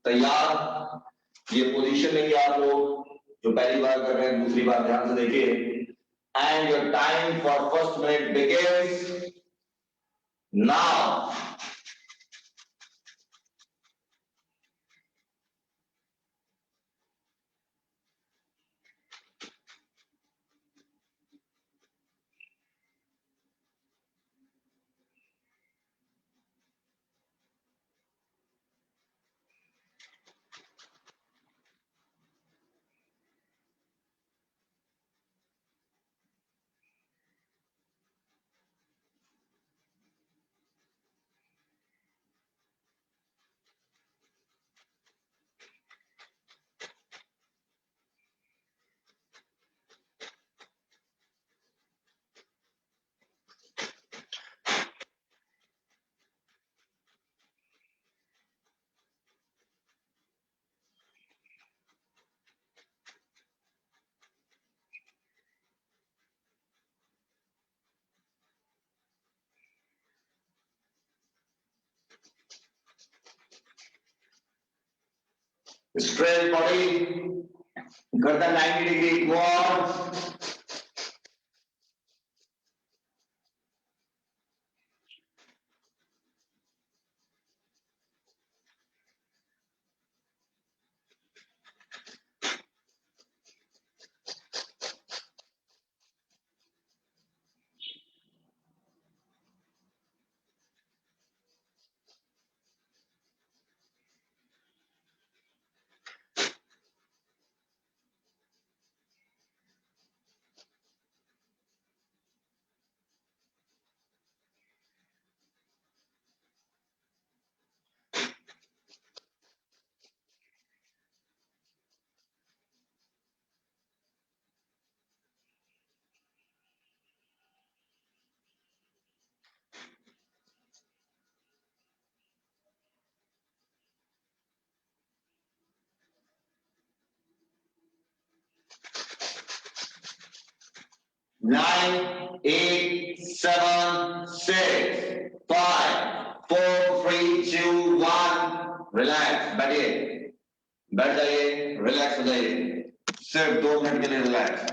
तैयार। ये पोजीशन लेंगे आप लोग, जो पहली बार कर रहे हैं दूसरी बार ध्यान से देखिए। And your time for first minute begins now। Straight body, गर्दन 90 degree, go on. Nine, 8, 7, 6, 5, 4, 3, 2, 1. Relax, बैठिए, बैठ जाइए, रिलैक्स हो जाइए, सिर्फ 2 मिनट के लिए रिलैक्स.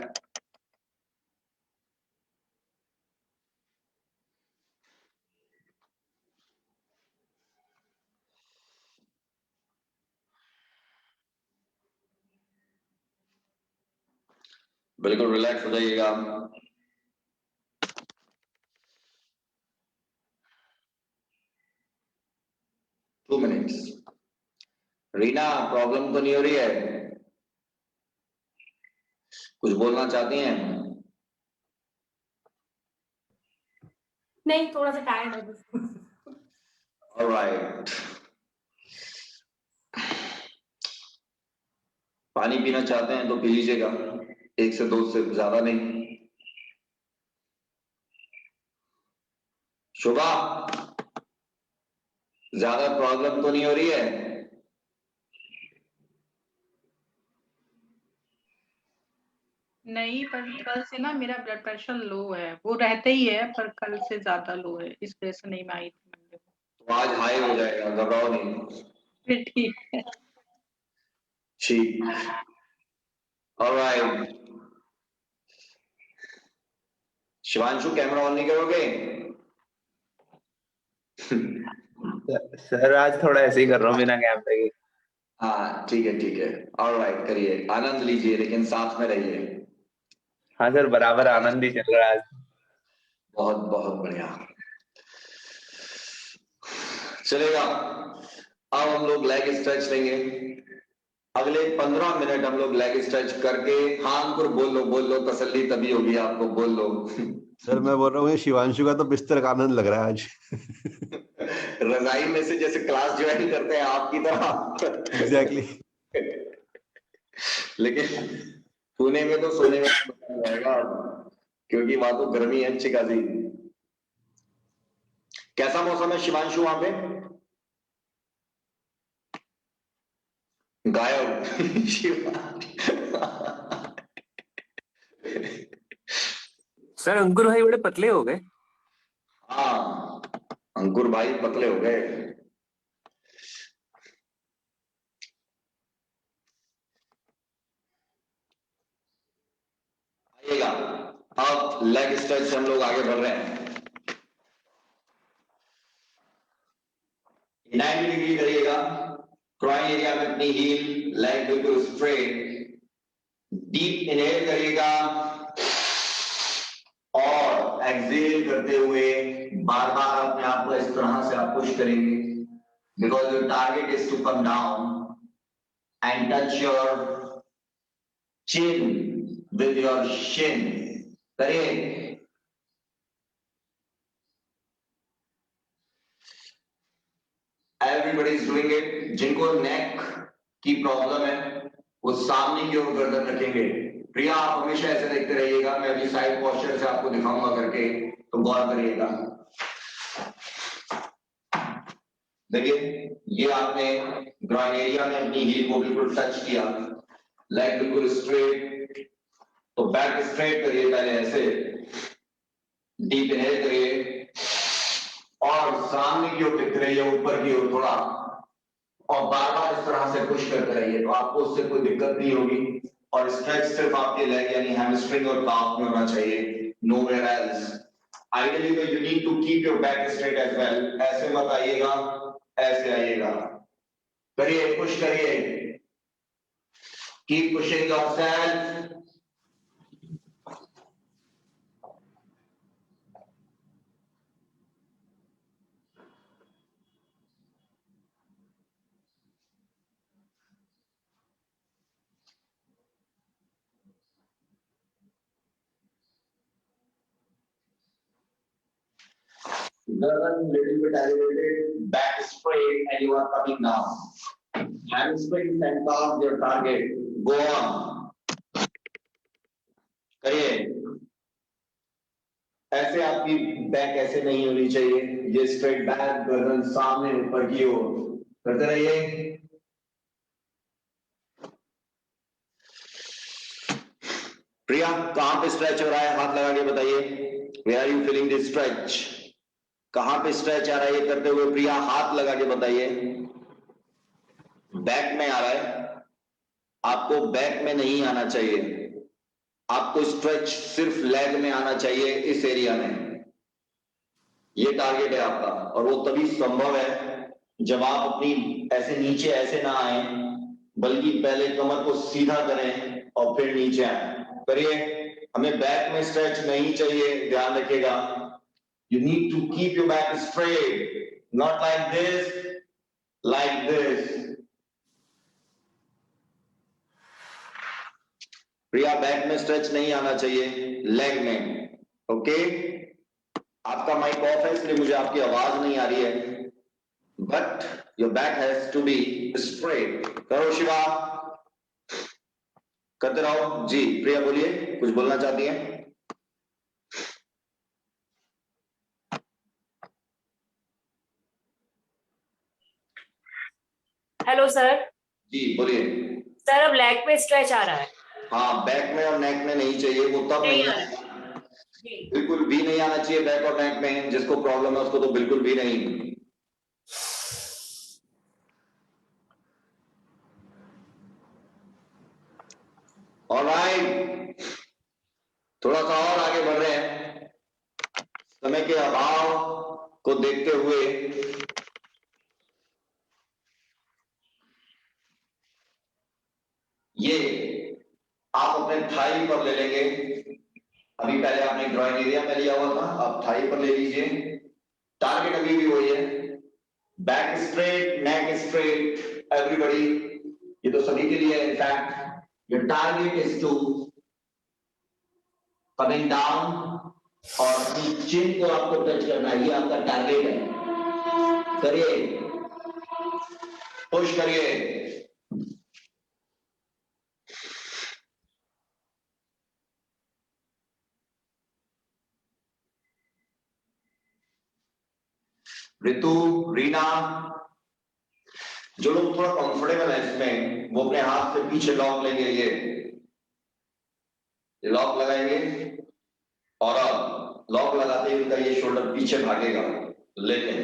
बिल्कुल रिलैक्स हो जाइएगा. 2 मिनट्स. रीना, प्रॉब्लम तो नहीं हो रही है? कुछ बोलना चाहती हैं? नहीं, थोड़ा सा टायर्ड है बस. ऑलराइट. पानी पीना चाहते हैं तो पी लीजिएगा, 1 से 2 सिप, ज्यादा नहीं. शोभा, ज्यादा प्रॉब्लम तो नहीं हो रही है? नहीं, पर कल से ना मेरा ब्लड प्रेशर लो है, वो रहता ही है पर कल से ज्यादा लो है, इस वजह से नहीं मैं आई थी मंडे को. तो आज हाई हो जाएगा, घबराओ नहीं. फिर ठीक है. ठीक. ऑलराइट. शिवांशु, कैमरा ऑन नहीं करोगे? सर आज थोड़ा ऐसे ही कर रहा हूँ बिना कैमरे के. हाँ ठीक है, ठीक है. ऑलराइट, करिए, आनंद लीजिए, लेकिन साथ में रहिए. हाँ सर, बराबर आनंद ही चल रहा है आज. बहुत बहुत बढ़िया. चलेगा. अब हम लोग लेग स्ट्रेच लेंगे. अगले 15 मिनट हम लोग लेग स्ट्रेच करके, हाँ अंकुर बोल लो, तसल्ली तभी होगी आपको, बोल लो. सर मैं बोल रहा हूँ शिवांशु का तो बिस्तर का आनंद लग रहा है आज. रजाई में से जैसे क्लास ज्वाइन करते हैं आपकी तरह. एग्जैक्टली. लेकिन पुणे में तो सोने में मजा आएगा, क्योंकि वहां तो गर्मी है अच्छी खासी. कैसा मौसम है शिवांशु वहां पे? गायब. सर अंकुर भाई बड़े पतले हो गए. हाँ, अंकुर भाई पतले हो गए. आइएगा. अब लेग स्ट्रेच से हम लोग आगे बढ़ रहे हैं. 90 डिग्री करिएगा. ग्रॉइन एरिया में अपनी हील, लेग बिल्कुल स्ट्रेट. डीप इनहेल करिएगा और एक्सहेल करते हुए बार बार अपने आप को इस तरह से आप पुश करेंगे, because your target is to come down and touch your chin with your shin. करिए. Everybody is doing it. जिनको नेक की प्रॉब्लम है वो सामने की ओर गर्दन रखेंगे. प्रिया, आप हमेशा ऐसे देखते रहिएगा, मैं अभी साइड पोस्चर से आपको दिखाऊंगा करके, तो गौर करिएगा. देखिए, ये आपने ग्रॉइन एरिया में अपनी हील को बिल्कुल टच किया, लेग बिल्कुल स्ट्रेट, तो बैक स्ट्रेट करिए पहले ऐसे. डीप इनहेल करिए और सामने की ओर दिख रही है, ऊपर की ओर थोड़ा, और बार बार इस तरह से पुश करते रहिए, तो आपको उससे कोई दिक्कत नहीं होगी। और स्ट्रेच सिर्फ आपके लेग यानी हैमस्ट्रिंग और काफ में होना चाहिए, नोवेयर एल्स। आइडियली तो you need to keep your back straight as well. ऐसे मत आइएगा, ऐसे आइएगा। करिए, पुश करिए, keep pushing yourself. Garden little bit elevated, back straight, and you are coming down. Hamstrings and calves your target. Go on. करिए। ऐसे आपकी बैक ऐसे नहीं होनी चाहिए, ये स्ट्रेट बैक, गर्दन सामने ऊपर की ओर करते रहिए। प्रिया, कहां पे स्ट्रेच हो रहा है? हाथ लगा के बताइए। Where are you feeling this stretch? कहां पे स्ट्रेच आ रहा है ये करते हुए? प्रिया, हाथ लगा के बताइए। बैक में आ रहा है, आपको बैक में नहीं आना चाहिए, आपको स्ट्रेच सिर्फ लेग में आना चाहिए, इस एरिया में। ये टारगेट है आपका, और वो तभी संभव है जब आप अपनी ऐसे नीचे ऐसे ना आए, बल्कि पहले कमर को सीधा करें और फिर नीचे आए। करिए। हमें बैक में स्ट्रेच नहीं चाहिए, ध्यान रखिएगा। You need to keep your back straight, not like this, like this. Priya, back में स्ट्रेच नहीं आना चाहिए, लेग में। ओके, आपका माइक ऑफ है इसलिए मुझे आपकी आवाज नहीं आ रही है, but your back has to be straight. करो शिवा, करते रहो। जी प्रिया बोलिए, कुछ बोलना चाहती हैं? Hello sir. जी बोलिए। सर अब लेग पे स्ट्रेच आ रहा है। हाँ, बैक में और नेक में नहीं चाहिए, वो तब नहीं आ रहा है। बिल्कुल भी नहीं आना चाहिए बैक और नेक में। जिसको प्रॉब्लम है उसको तो बिल्कुल भी नहीं। ऑलराइट, थोड़ा सा और आगे बढ़ रहे हैं। समय के अभाव को देखते हुए ये आप अपने थाई पर ले लेंगे। अभी पहले आपने ड्राइंग एरिया में लिया हुआ था, अब थाई पर ले लीजिए। टारगेट अभी भी वही है, back straight, neck straight, everybody. ये तो सभी के लिए है। In fact your target is to coming down और अपनी चिन को आपको टच करना है, ये आपका टारगेट है। करिए, पुश करिए। ऋतु, रीना, जो लोग थोड़ा कंफर्टेबल है इसमें, वो अपने हाथ से पीछे लॉक लेंगे। ये लॉक लगाएंगे और अब लॉक लगाते ही उनका ये शोल्डर पीछे भागेगा, लेकिन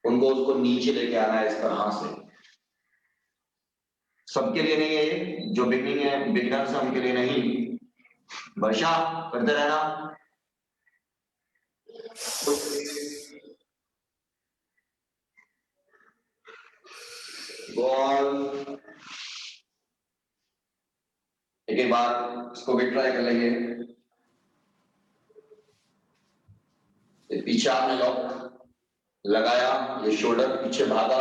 उनको उसको नीचे लेके आना है इस तरह से। सबके लिए नहीं है ये, जो बिगिनर्स है उनके लिए नहीं। वर्षा, करते रहना। बॉल एक बार इसको भी ट्राई कर लेंगे। पीछे आपने लॉक लगाया, ये शोल्डर पीछे भागा,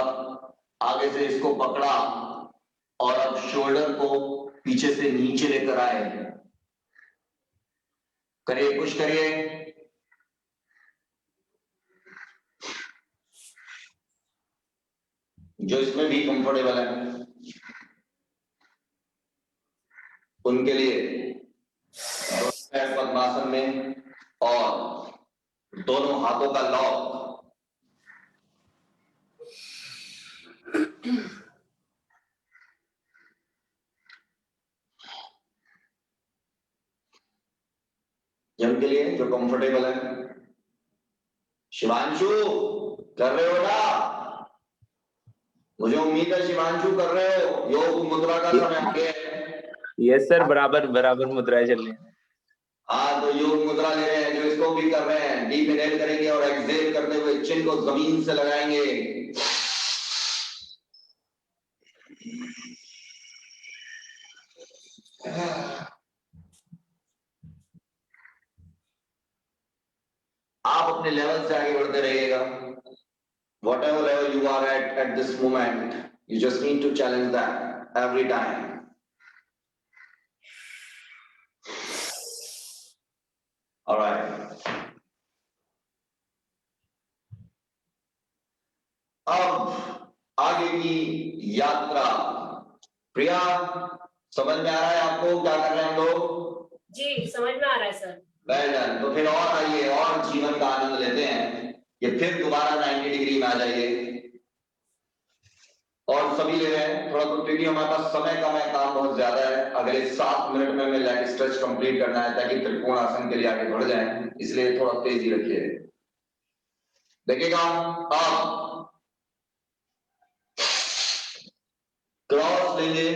आगे से इसको पकड़ा और अब शोल्डर को पीछे से नीचे लेकर आए। करिए, पुश करिए। जो इसमें भी कंफर्टेबल है उनके लिए पद्मासन में और दोनों हाथों का लॉक। जिनके लिए जो कंफर्टेबल है। शिवांशु, कर रहे हो ना? मुझे उम्मीद है शिवांशु कर रहे हो, योग मुद्रा का समय आ गया है। यस सर, बराबर बराबर मुद्राएं चल रही हैं। हाँ, तो योग मुद्रा ले रहे हैं, जो इसको भी कर रहे हैं, डीप इनहेल करेंगे और एक्सहेल करते हुए चिन को जमीन से लगाएंगे। आप अपने लेवल से आगे बढ़ते रहिएगा। Whatever level you are at this moment, you just need to challenge that every time. All right. अब आगे की यात्रा। प्रिया, समझ में आ रहा है आपको क्या कर रहे हैं हम लोग? जी समझ में आ रहा है सर। Well done. तो फिर और आइए और जीवन का आनंद लेते हैं। ये फिर दोबारा 90 डिग्री में आ जाइए और सभी ले रहे हैं थोड़ा, तो क्योंकि हमारे पास समय कम है, काम बहुत ज्यादा है। अगले 7 मिनट में हमें लेग स्ट्रेच कंप्लीट करना है ताकि त्रिकोण आसन के लिए आगे बढ़ जाए, इसलिए थोड़ा तेजी रखिए। देखिएगा, आप क्रॉस लेंगे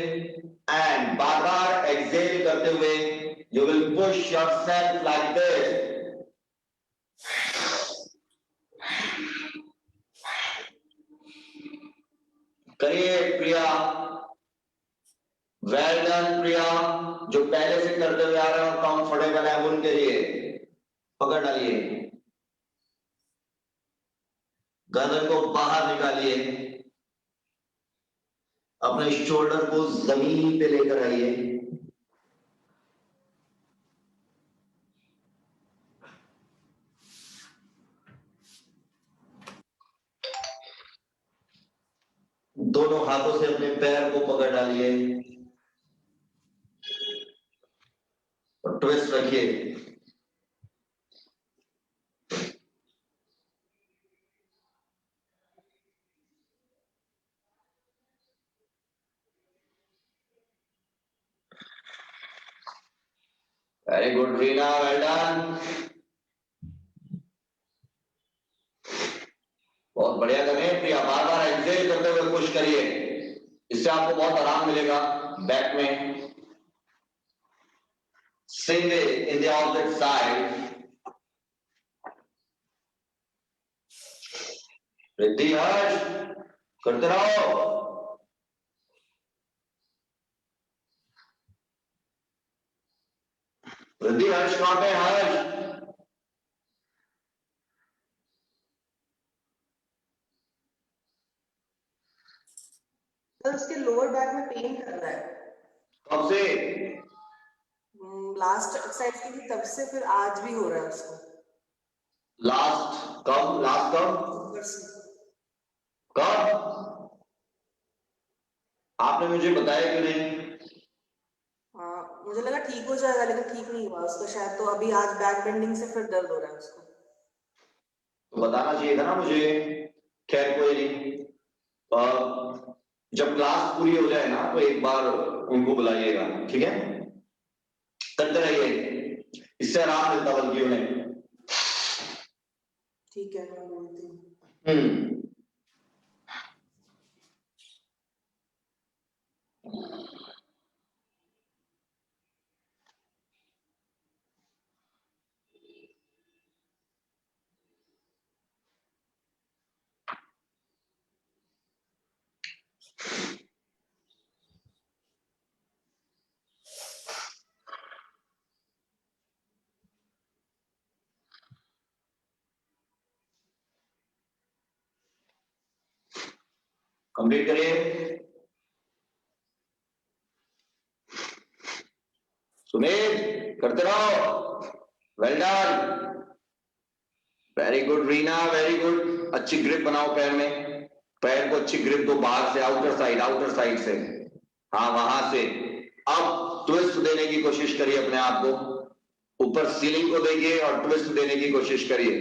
एंड बार बार एक्सहेल करते हुए you will push yourself like this. करिए प्रिया, वेल डन प्रिया। जो पहले से करते हुए आ रहे हो कंफर्टेबल है उनके लिए पकड़ डालिए, गर्दन को बाहर निकालिए, अपने शोल्डर को जमीन पे लेकर आइए। दोनों हाथों से अपने पैर को पकड़ डालिए और ट्विस्ट रखिए। Very good Reena, well done. बहुत बढ़िया कर रहे हैं प्रिया। बार बार एक्सहेल करते हुए पुश करिए, इससे आपको बहुत आराम मिलेगा बैक में। Same way in the opposite side. Riddhi हर्ष करते रहो। रिद्धि हर्ष कहां पे? हर्ष सर उसके लोअर बैक में पेन कर रहा है। कब से? लास्ट एक्सरसाइज की थी तब से, फिर आज भी हो रहा है उसको। लास्ट कब? लास्ट कब? आपने मुझे बताया क्यों नहीं? मुझे लगा ठीक हो जाएगा, लेकिन ठीक नहीं हुआ उसको शायद, तो अभी आज बैक बेंडिंग से फिर दर्द हो रहा है उसको। तो बताना चाहिए था ना मुझे। खैर कोई नहीं, जब क्लास पूरी हो जाए ना तो एक बार उनको बुलाइएगा, ठीक है? करते रहिए, इससे आराम मिलता बल्कि उन्हें। ठीक है, मैं बोलती हूँ। कंप्लीट करिए। सुमेध करते रहो, well done. Very good Reena, very good. अच्छी ग्रिप बनाओ पैर में, पैर को अच्छी ग्रिप दो बाहर से, आउटर साइड से, हाँ वहां से। अब ट्विस्ट देने की कोशिश करिए अपने आप को, ऊपर सीलिंग को देखिए और ट्विस्ट देने की कोशिश करिए।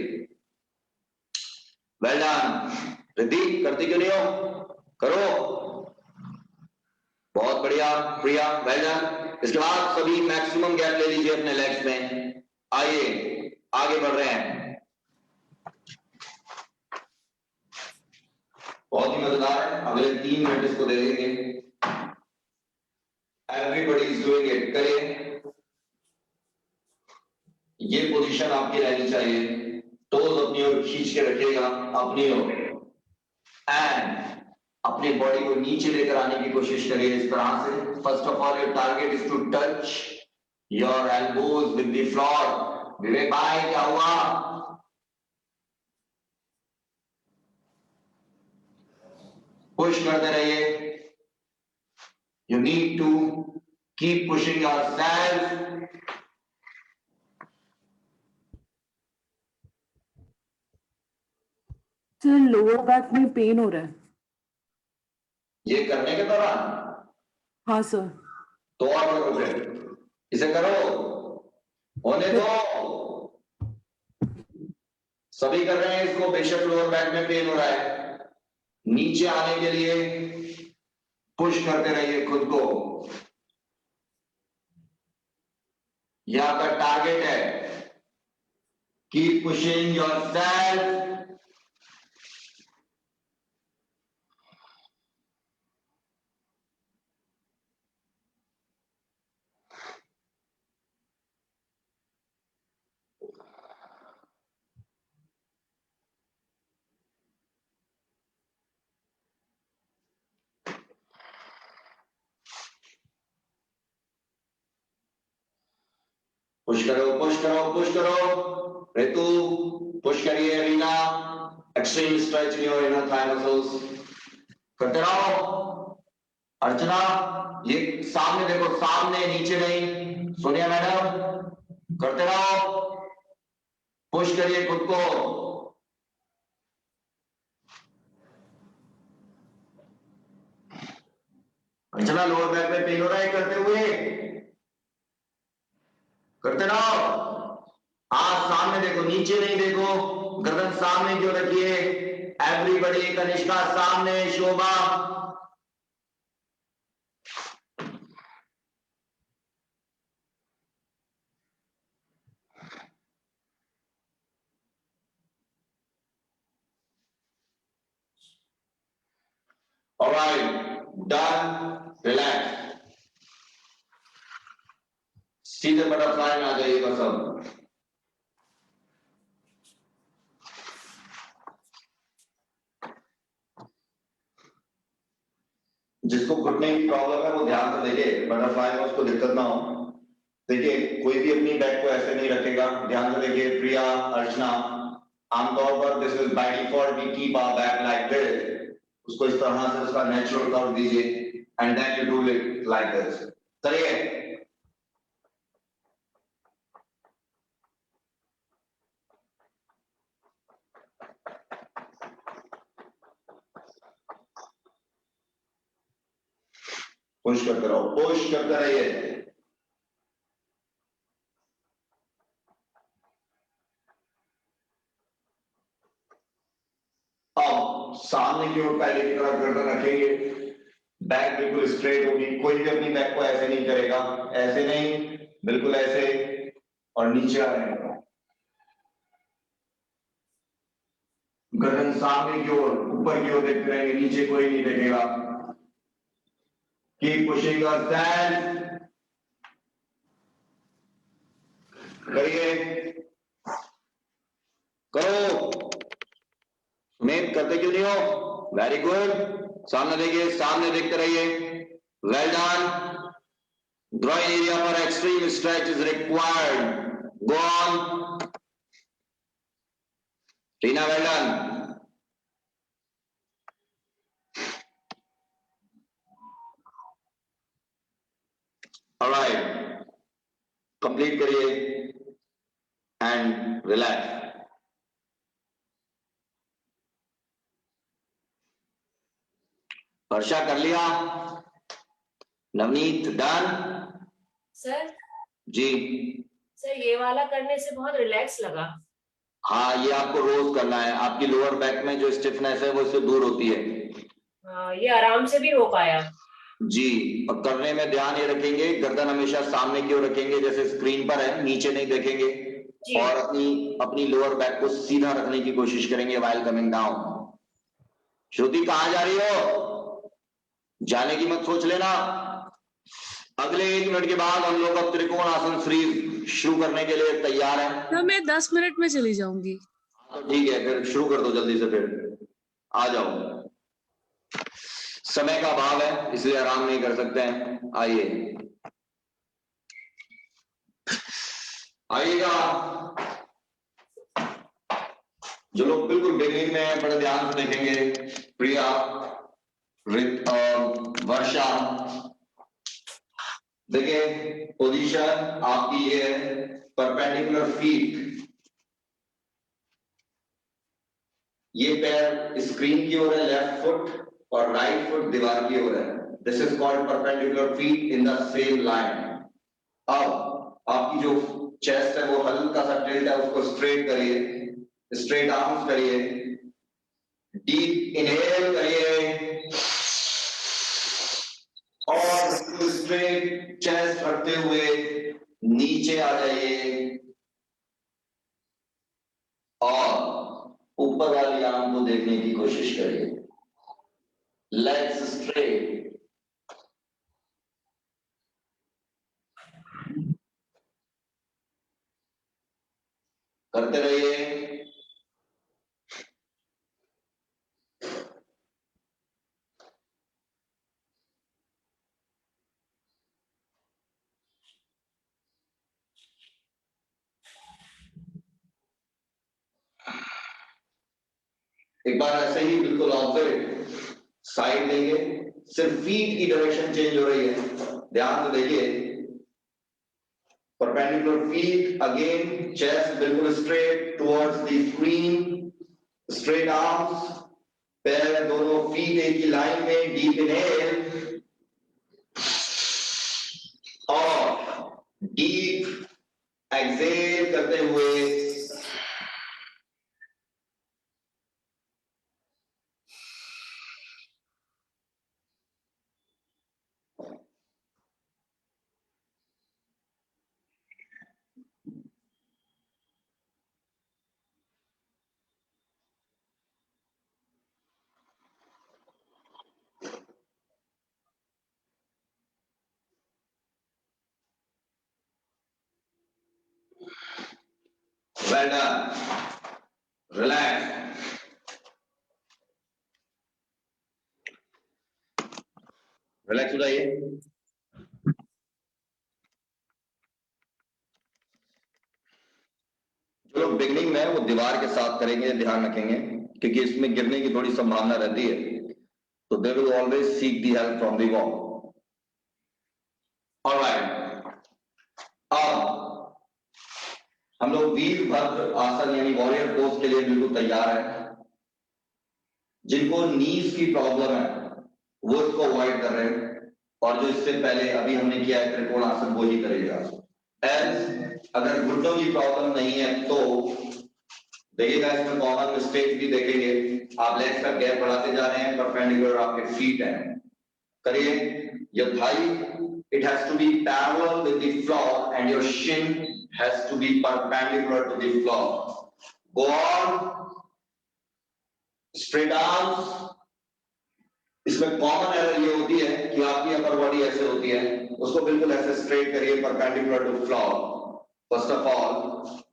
Well done. रिद्धि करती क्यों नहीं हो? करो, बहुत बढ़िया प्रिया, वेल डन। इसके बाद सभी मैक्सिमम गैप ले लीजिए अपने लेग्स में। आइए आगे बढ़ रहे हैं। बहुत ही मजेदार है, अगले 3 मिनट इसको दे देंगे। एवरीबॉडी इज डूइंग इट, करिए। ये पोजीशन आपकी रहनी चाहिए, टोज अपनी ओर खींच के रखिएगा, अपनी ओर, एंड अपनी बॉडी को नीचे लेकर आने की कोशिश करिए इस तरह से। First of all your target is to touch your elbows with the floor. Vivek भाई क्या हुआ? पुश करते रहिए। You need to keep pushing yourself. Sir lower back में पेन हो रहा है। ये करने के दौरान हाँ सर। तो और करो, फिर इसे करो, होने दो। सभी कर रहे हैं इसको, बेशक लोअर बैक में पेन हो रहा है। नीचे आने के लिए पुश करते रहिए खुद को। यह आपका टारगेट है। Keep pushing yourself. पुश करो, पुश करो, पुश करो। ऋतु पुश करिए। Reena extreme stretch in your inner thigh muscles. करते रहो। अर्चना ये सामने देखो, सामने, नीचे नहीं। सोनिया मैडम करते रहो, पुश करिए खुद को। अर्चना लोअर बैक में पेन हो रहा है करते हुए, करते रहो। हाथ सामने देखो, नीचे नहीं देखो, गर्दन सामने क्यों रखिए। एवरीबॉडी, कनिष्का सामने, शोभा। Alright, done, relax. सीधे बटरफ्लाई में आ जाइएगा सब। जिसको घुटने की प्रॉब्लम है वो ध्यान से देखिए, बटरफ्लाई में उसको दिक्कत ना हो। देखिए कोई भी अपनी बैक को ऐसे नहीं रखेगा, ध्यान से देखिए। प्रिया, अर्चना, आमतौर पर this is by default we keep our back like this. उसको इस तरह से उसका नेचुरल कर्व दीजिए, and then you do it like this. चलिए, पुश करते रहो, पुश करते रहिए। अब सामने की ओर पहले की तरफ गर्दन रखेंगे, बैक बिल्कुल स्ट्रेट होगी। कोई भी अपनी बैक को ऐसे नहीं करेगा, ऐसे नहीं, बिल्कुल ऐसे, और नीचे आ रहे हैं। गर्दन सामने की ओर, ऊपर की ओर देखते रहेंगे, नीचे कोई नहीं देखेगा। Keep pushing yourself. करिए, करो। सुमित करते क्यों नहीं हो? Very good. सामने देखिए, सामने देखते रहिए। Well done. ग्रोइन एरिया पर extreme stretch is required. Go on. Tina, well done. Alright, complete करिए एंड रिलैक्स। वर्षा कर लिया? नवनीत डन? सर जी सर ये वाला करने से बहुत रिलैक्स लगा। हाँ, ये आपको रोज करना है। आपकी लोअर बैक में जो स्टिफनेस है वो इससे दूर होती है। ये आराम से भी हो पाया। जी, और करने में ध्यान ये रखेंगे, गर्दन हमेशा सामने की ओर रखेंगे जैसे स्क्रीन पर है, नीचे नहीं देखेंगे। जी। और अपनी लोअर बैक को सीधा रखने की कोशिश करेंगे व्हाइल कमिंग डाउन। श्रुति कहां जा रही हो? जाने की मत सोच लेना। अगले 1 मिनट के बाद हम लोग अब त्रिकोण आसन सीरीज शुरू करने के लिए तैयार हैं। तो मैं 10 मिनट में चली जाऊंगी। तो ठीक है, फिर शुरू कर दो जल्दी से, फिर आ जाओ। समय का अभाव है इसलिए आराम नहीं कर सकते हैं। आइए आइएगा। जो लोग बिल्कुल बिगिनिंग में हैं बड़े ध्यान से देखेंगे। प्रिया, वर्षा, देखिए पोजीशन आपकी ये है, परपेंडिकुलर फीट, ये पैर स्क्रीन की ओर है, लेफ्ट फुट, और राइट फुट दीवार की ओर है। This is called perpendicular feet in the same line. अब आपकी जो चेस्ट है वो हल्का सा टिल्ट है, उसको स्ट्रेट करिए, स्ट्रेट आर्म्स करिए, डीप इनहेल करिए और स्ट्रेट चेस्ट रखते हुए नीचे आ जाइए और ऊपर वाली आर्म को देखने की कोशिश करिए। लेग्स स्ट्रेट, करते रहिए। एक बार ऐसे ही बिल्कुल ऑपोजिट साइड देंगे, सिर्फ फीट की डायरेक्शन चेंज हो रही है, ध्यान से देखिए। परपेंडिकुलर फीट अगेन, चेस्ट बिल्कुल straight towards the screen, straight arms, पैर दोनों फीट एक ही लाइन में, डीप इनहेल और डीप एक्सहेल करते हुए well done, relax, रिलैक्स हो जाइए। जो लोग बिगनिंग में है वो दीवार के साथ करेंगे, ध्यान रखेंगे, क्योंकि इसमें गिरने की थोड़ी संभावना रहती है, तो they will always seek the help from the wall. Alright, अब हम लोग वीरभद्र आसन यानी वॉरियर पोज के लिए बिल्कुल तैयार है। जिनको नीज की प्रॉब्लम है वो इसको अवॉइड कर रहे हैं, और जो इससे पहले अभी हमने किया है त्रिकोण आसन वो ही करेगा। एल्स अगर घुटनों की प्रॉब्लम नहीं है तो देखिएगा, इसमें कॉमन मिस्टेक भी देखेंगे। आप लेग्स का गैप बढ़ाते जा रहे हैं, परपेंडिकुलर आपके फीट है, करिए। Your thigh, it has to be parallel with the floor and your shin has to be perpendicular to the floor. Go on, straight arms. इसमें कॉमन एरर ये होती है कि आपकी अपर बॉडी ऐसे होती है, उसको बिल्कुल ऐसे स्ट्रेट करिए, perpendicular to floor first of all,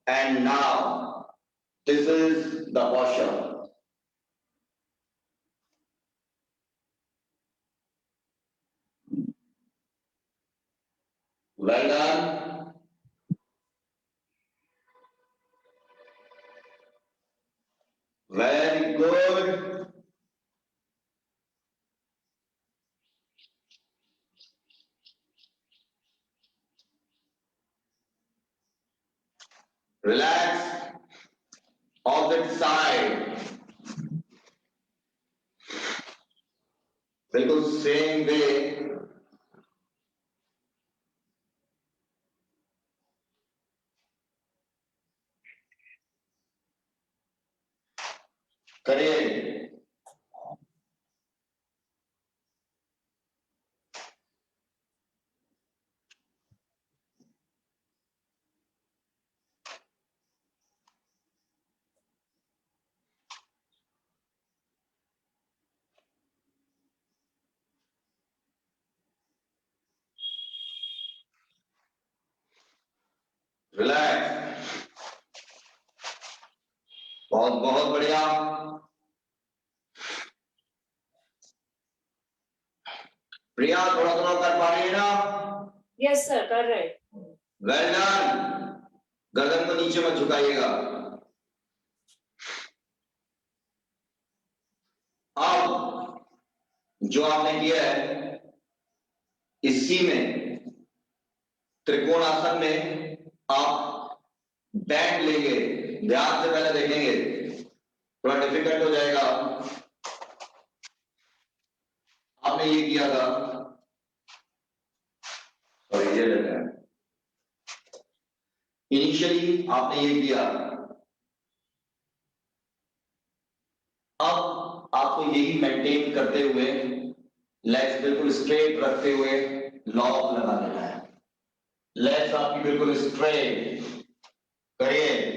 and now this is the posture. Well done, very good. Relax, opposite side, बिल्कुल सेम वे। करिए। रिलैक्स, बहुत बहुत बढ़िया। प्रिया थोड़ा थोड़ा कर पा रही है ना? यस सर, कर रहे हैं। Well done. गर्दन को नीचे मत झुकाइएगा। अब जो आपने किया है इसी में त्रिकोणासन में आप बैंड लेंगे। ध्यान से पहले देखेंगे, थोड़ा डिफिकल्ट हो जाएगा। आपने ये किया था, और ये लगा इनिशियली आपने ये किया। अब आपको यही मेंटेन करते हुए लेग्स बिल्कुल स्ट्रेट रखते हुए लॉक लगा देना है। लेग्स आपकी बिल्कुल स्ट्रेट करिए।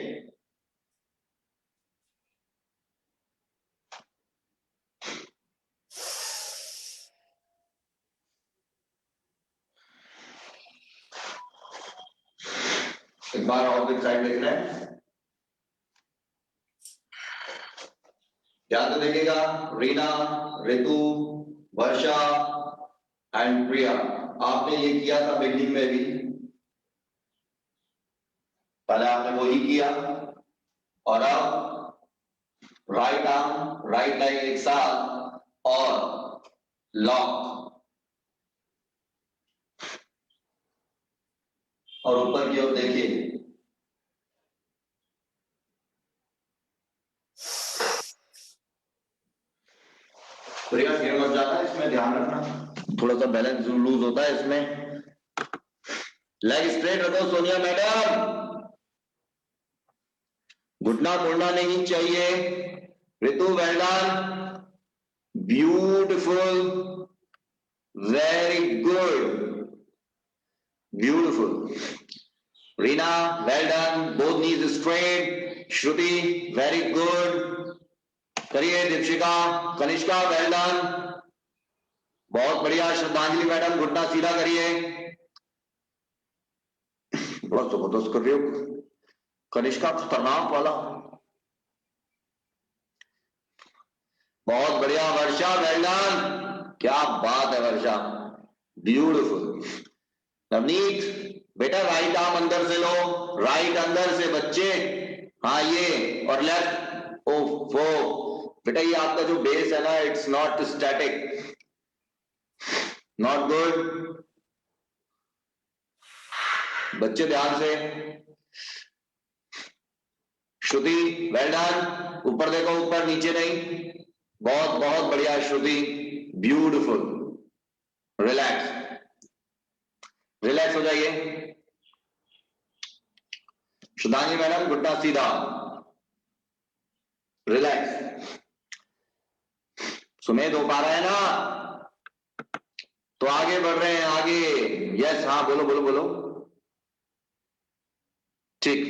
एक बार ऑपोजिट साइड देख रहे हैं, ध्यान से देखिएगा। रीना, ऋतु, वर्षा एंड प्रिया, आपने ये किया था बिल्डिंग में भी, पहले आपने वही किया और अब राइट आर्म राइट लेग एक साथ और लॉक और ऊपर की ओर देखिए। प्रिया गिर मत जाना, इसमें ध्यान रखना, थोड़ा सा बैलेंस लूज होता है इसमें। लेग स्ट्रेट रखो सोनिया मैडम, घुटना मुड़ना नहीं चाहिए। Ritu well done, beautiful, very good, beautiful. Reena well done, both knees straight. Shruti very good, करिए। दीपशिका, कनिष्का वेल डन, बहुत बढ़िया। श्रद्धांजलि मैडम घुटना सीधा करिए, बड़ा जबरदस्त कर रही हो। कनिष्का खतरनाक वाला, बहुत बढ़िया। वर्षा वेल डन, क्या बात है वर्षा, ब्यूटिफुल। नवनीत बेटा राइट आर्म अंदर से लो, राइट अंदर से बच्चे, हाँ ये, और लेफ्ट। ओफो बेटा, ये आपका जो बेस है ना, it's not static, not good. बच्चे ध्यान से। श्रुति वेल डन, ऊपर देखो, ऊपर नीचे नहीं, बहुत बहुत बढ़िया श्रुति, ब्यूटिफुल। रिलैक्स, रिलैक्स हो जाइए। श्रद्धांजलि मैडम घुटना सीधा, रिलैक्स। सुमेध हो पा रहा है ना? तो आगे बढ़ रहे हैं, आगे। यस, हाँ बोलो बोलो बोलो, ठीक।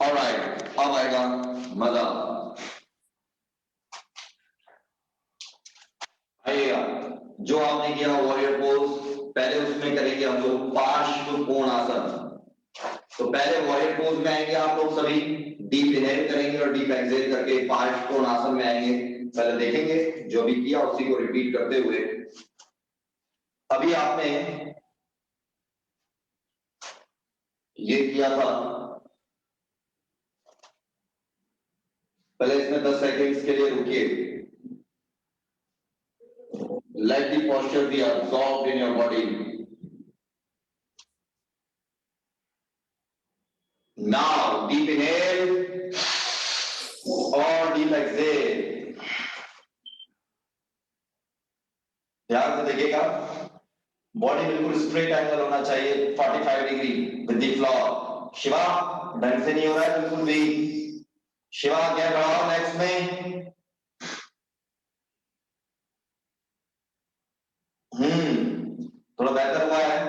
ऑलराइट, अब आएगा मजा। आइएगा, जो आपने किया वॉरियर पोज, पहले उसमें करेंगे हम लोग पार्श्व कोणासन। तो पहले वॉरियर पोज में आएंगे आप लोग सभी, डीप इनहेल करेंगे और डीप एक्सहेल करके पार्श्व कोणासन में आएंगे। पहले देखेंगे, जो भी किया उसी को रिपीट करते हुए। अभी आपने ये किया था, पहले इसमें 10 सेकेंड्स के लिए रुकिए। Let the posture be absorbed in your body. Now deep inhale और deep exhale. ध्यान से देखिएगा, बॉडी बिल्कुल स्ट्रेट एंगल होना चाहिए, 45 degree with the floor. Shiva ढंग से नहीं हो रहा है बिल्कुल भी। शिवा गैप बढ़ाओ नेक्स्ट में। थोड़ा बेहतर हुआ है।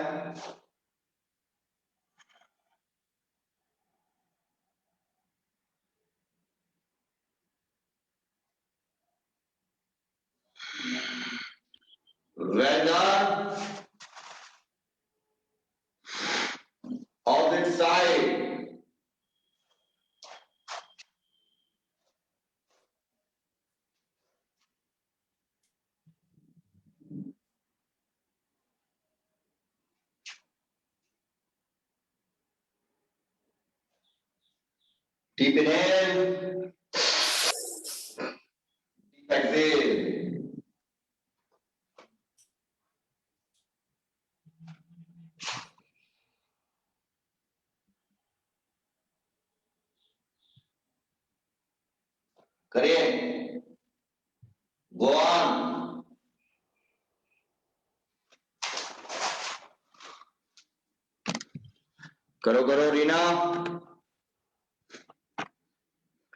Well done. Opposite opposite side. Deep inhale. Deep exhale. करिए. Go on. करो करो रीना.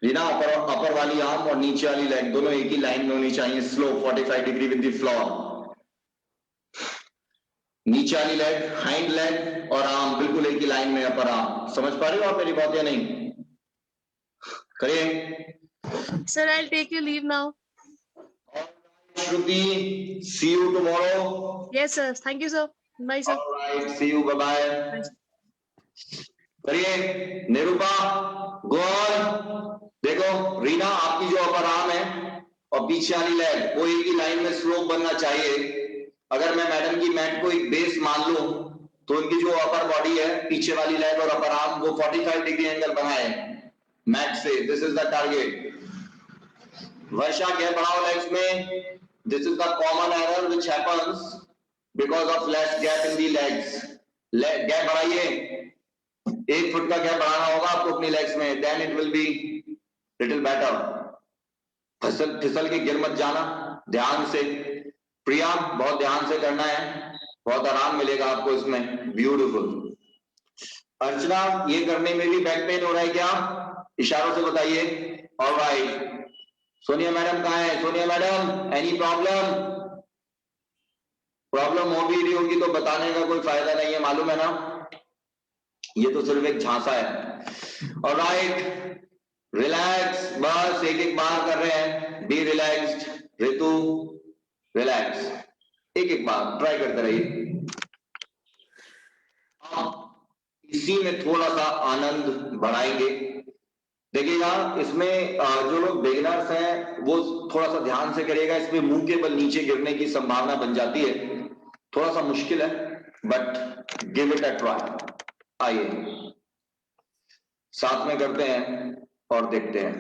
रीना अपर वाली आर्म और नीचे वाली लेग दोनों एक ही लाइन में होनी चाहिए. Slow 45 degree with the floor. नीचे वाली लेग, हाइंड लेग और आर्म बिल्कुल एक ही लाइन में. Upper arm. समझ पा रहे हो आप मेरी बात या नहीं? करिए. Sir, I'll take your leave now. Shruti, see you tomorrow. Yes, sir. Thank you, sir. Bye, sir. All right, see you. Bye bye. Bye. करिए. Nirupa, go on. देखो रीना, आपकी जो अपर आर्म है और पीछे वाली लेग वो एक ही लाइन में स्लोप बनना चाहिए. अगर मैं मैडम की मैट को एक बेस मान लूं तो उनकी जो अपर बॉडी है, पीछे वाली लेग और अपर आर्म वो 45 डिग्री एंगल बनाए मैट से. This is the target. Varsha gap बढ़ाओ legs में. This is the common error which happens because of less gap in the legs. Gap बढ़ाइए. 1 फुट का गैप बढ़ाना होगा आपको अपनी लेग्स में. Then it will be little better. फिसल के गिर मत जाना. ध्यान से. प्रिया, बहुत ध्यान से करना है. बहुत आराम मिलेगा आपको इसमें. ब्यूटीफुल. अर्चना, ये करने में भी बैक पेन हो रहा है क्या? इशारों से बताइए. ऑलराइट. सोनिया मैडम कहाँ है? Sonia madam, any problem? Problem हो भी रही होगी तो बताने का कोई फायदा नहीं है, मालूम है ना. ये तो सिर्फ एक झांसा है. Alright, relax. बस एक एक बार कर रहे हैं. B relaxed. ऋतु, रिलैक्स. एक एक बार ट्राई करते रहिए. इसी में थोड़ा सा आनंद बढ़ाएंगे. देखिएगा, इसमें जो लोग बिगिनर्स हैं वो थोड़ा सा ध्यान से करिएगा. इसमें मुंह के बल नीचे गिरने की संभावना बन जाती है. थोड़ा सा मुश्किल है but give it a try. आइए साथ में करते हैं और देखते हैं.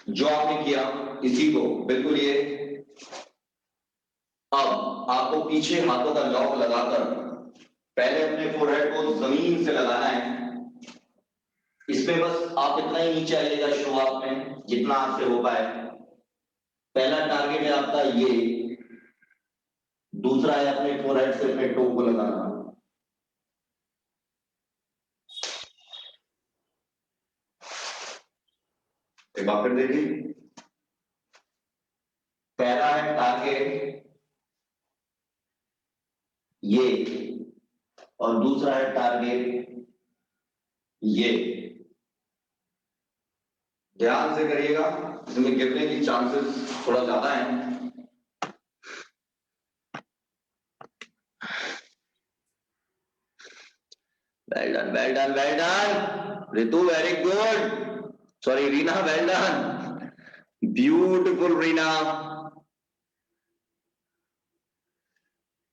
जो आपने किया इसी को बिल्कुल ये. अब आपको पीछे हाथों का लॉक लगाकर पहले अपने फोरहेड को जमीन से लगाना है. इसमें बस आप इतना ही नीचे आइएगा शुरुआत में जितना आपसे हो पाए. पहला टारगेट है आपका ये. दूसरा है अपने फोरहेड से अपने टो को लगाना. एक बार फिर देखिए. पहला है टारगेट ये और दूसरा है टारगेट ये. ध्यान से करिएगा, इसमें गिरने की चांसेस थोड़ा ज्यादा हैं. Well done, well done, well done. Ritu, very good. Sorry Reena, well done. Beautiful Reena.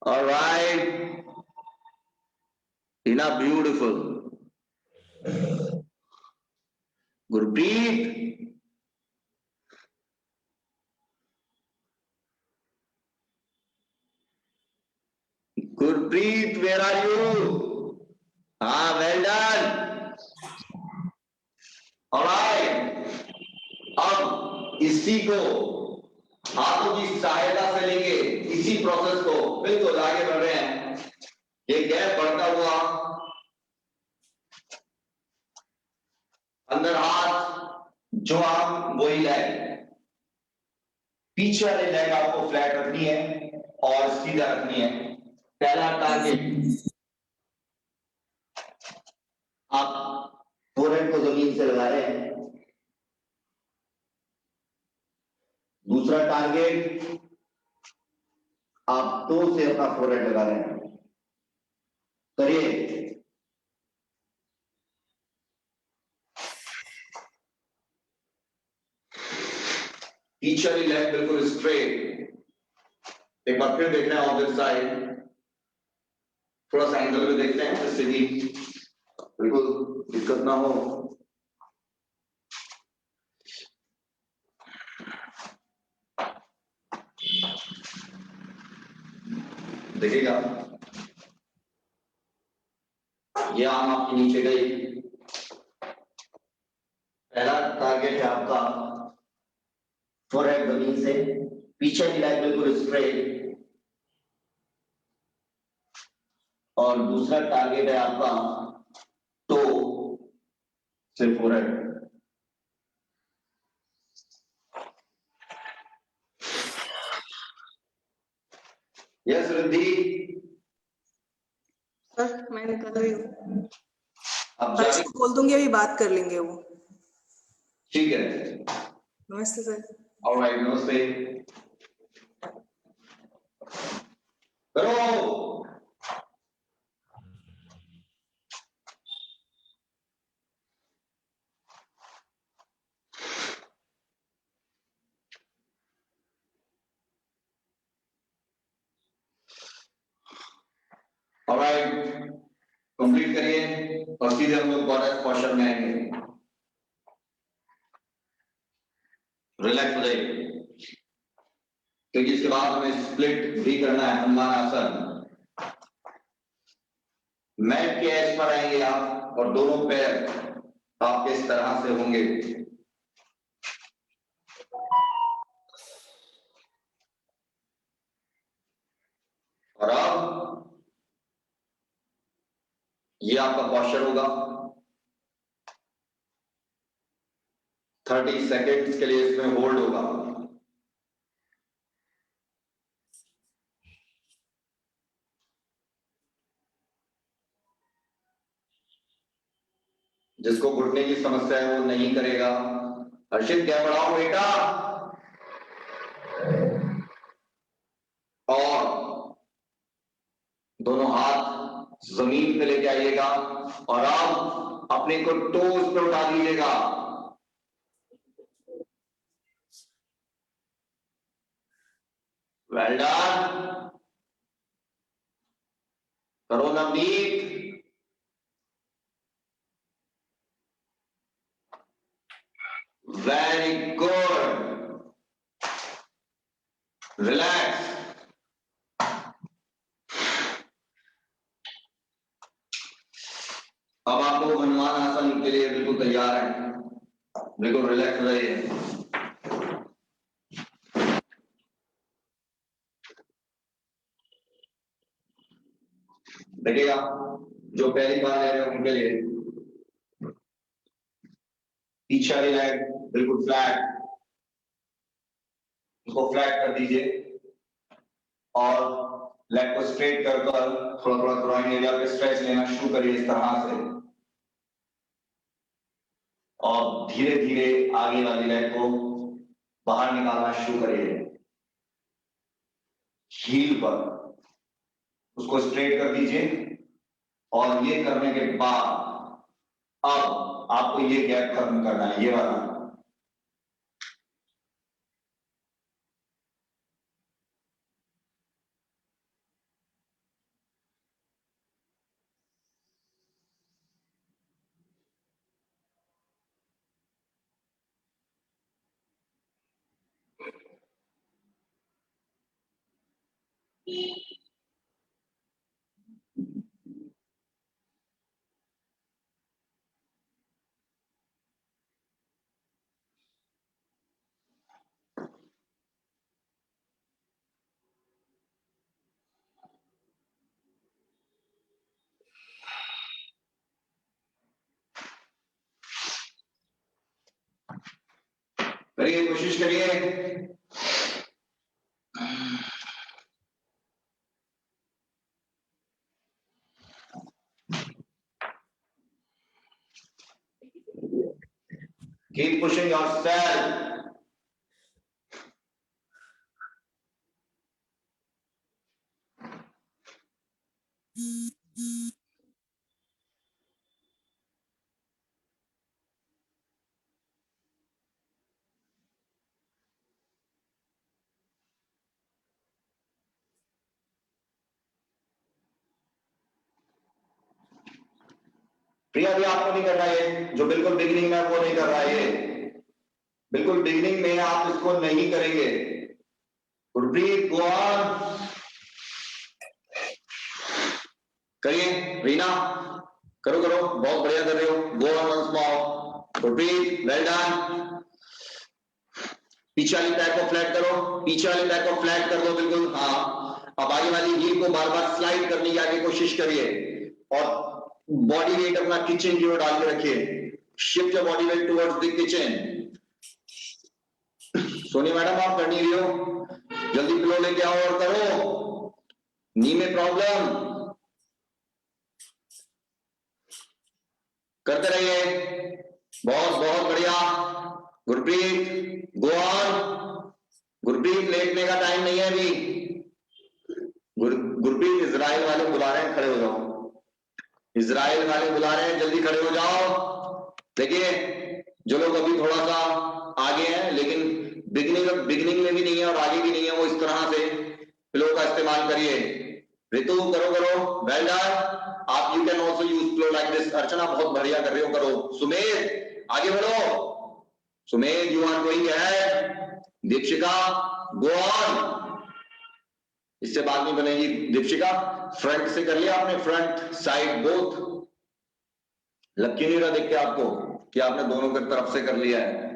Alright Reena, beautiful. Gurpreet, Gurpreet, where are you? हाँ, वेल डन. ऑलराइट. अब इसी को हाथों की सहायता से लेके इसी प्रोसेस को बिल्कुल आगे बढ़ रहे हैं. ये गैप बढ़ता हुआ अंदर हाथ, जो आप वही लेग. पीछे वाले लेग आपको फ्लैट रखनी है और सीधा रखनी है. पहला टारगेट आप फोरहेड को जमीन से लगा रहे हैं. दूसरा टारगेट आप टो से अपना फोरहेड लगा रहे हैं, करिए। पीछे वाली लेग बिल्कुल स्ट्रेट। एक बार फिर देख रहे हैं ऑपोजिट साइड, थोड़ा सा एंगल में देखते हैं जिससे कि बिल्कुल दिक्कत ना हो। देखिएगा, ये आर्म आपकी नीचे गई। पहला टारगेट है आपका फोरहेड जमीन से, पीछे की लाइन बिल्कुल स्ट्रेट। और दूसरा टारगेट है आपका टो से फोरहेड। यस रिद्धि, सर मैं निकल रही हूँ, अब हर्ष जाके को बोल दूंगी, अभी बात कर लेंगे वो। ठीक है। नमस्ते सर। ऑलराइट, नमस्ते। करो। ऑलराइट, कंप्लीट करिए और सीधे हम लोग गॉडेस पोस्चर में आएंगे। रिलैक्स हो जाइए, क्योंकि इसके बाद हमें स्प्लिट भी करना है, हनुमान आसन। मैट के एज पर आएंगे आप और दोनों पैर आपके इस तरह से होंगे। और अब ये आपका पोस्चर होगा। 30 सेकेंड्स के लिए इसमें होल्ड होगा। जिसको घुटने की समस्या है वो नहीं करेगा। हर्षित, क्या बढ़ाओ बेटा। और दोनों हाथ जमीन पे लेके आइएगा और अब अपने को टोज पे उठा दीजिएगा। Well done. करो नवनीत। Very good. रिलैक्स। अब आप लोग हनुमान आसन के लिए बिल्कुल तैयार हैं। बिल्कुल रिलैक्स रहिए। देखिएगा, जो पहली बार ले रहे हैं उनके लिए पीछे वाली लेग बिल्कुल फ्लैट, उसको फ्लैट कर दीजिए और लेग को स्ट्रेट कर थोड़ा थोड़ा ग्रोइन एरिया पे स्ट्रेच लेना शुरू करिए इस तरह से। और धीरे धीरे आगे वाली लेग को बाहर निकालना शुरू करिए। हील पर उसको स्ट्रेट कर दीजिए और ये करने के बाद अब आपको ये गैप खत्म करना है, ये वाला। करिए, कोशिश करिए। Keep pushing yourself. प्रिया भी आपको नहीं कर रहा है, जो बिल्कुल बिगिनिंग में वो नहीं कर रहा है, बिल्कुल बिगिनिंग में आप इसको नहीं करेंगे। गुरप्रीत गो ऑन, करिए। रीना करो करो, बहुत बढ़िया कर रहे हो, go on once more. Gurpreet well done. पीछे वाली पैर को फ्लैट करो, पीछे वाली पैर को फ्लैट कर दो बिल्कुल, हाँ। अब आगे वाली हील को बार बार स्लाइड करने की आगे कोशिश करिए और बॉडी वेट अपना किचन की ओर डाल के रखिए। Shift your body weight towards the kitchen. Soni madam आप कर नहीं रही हो, जल्दी पिलो लेके आओ और करो। नी में प्रॉब्लम, करते रहिए, बहुत बहुत बढ़िया। Gurpreet go on. गुरप्रीत लेटने का टाइम नहीं है अभी। गुरप्रीत इजराइल वाले बुला रहे हैं, खड़े हो जाओ। इजराइल वाले बुला रहे हैं, जल्दी खड़े हो जाओ। देखिए जो लोग अभी थोड़ा सा आगे हैं लेकिन बिगिनिंग में भी नहीं है और आगे भी नहीं है, वो इस तरह से फ्लो का इस्तेमाल करिए। ऋतु करो करो, वेल डन। आप you can also use flow like this. Archana बहुत बढ़िया कर रहे हो, करो। सुमेध आगे बढ़ो, Sumedh you are going ahead. Dikshika go on. इससे बात नहीं बनेगी दीक्षिका। फ्रंट से कर लिया आपने, फ्रंट साइड बोथ। लग क्यों नहीं रहा देख के आपको कि आपने दोनों की तरफ से कर लिया है?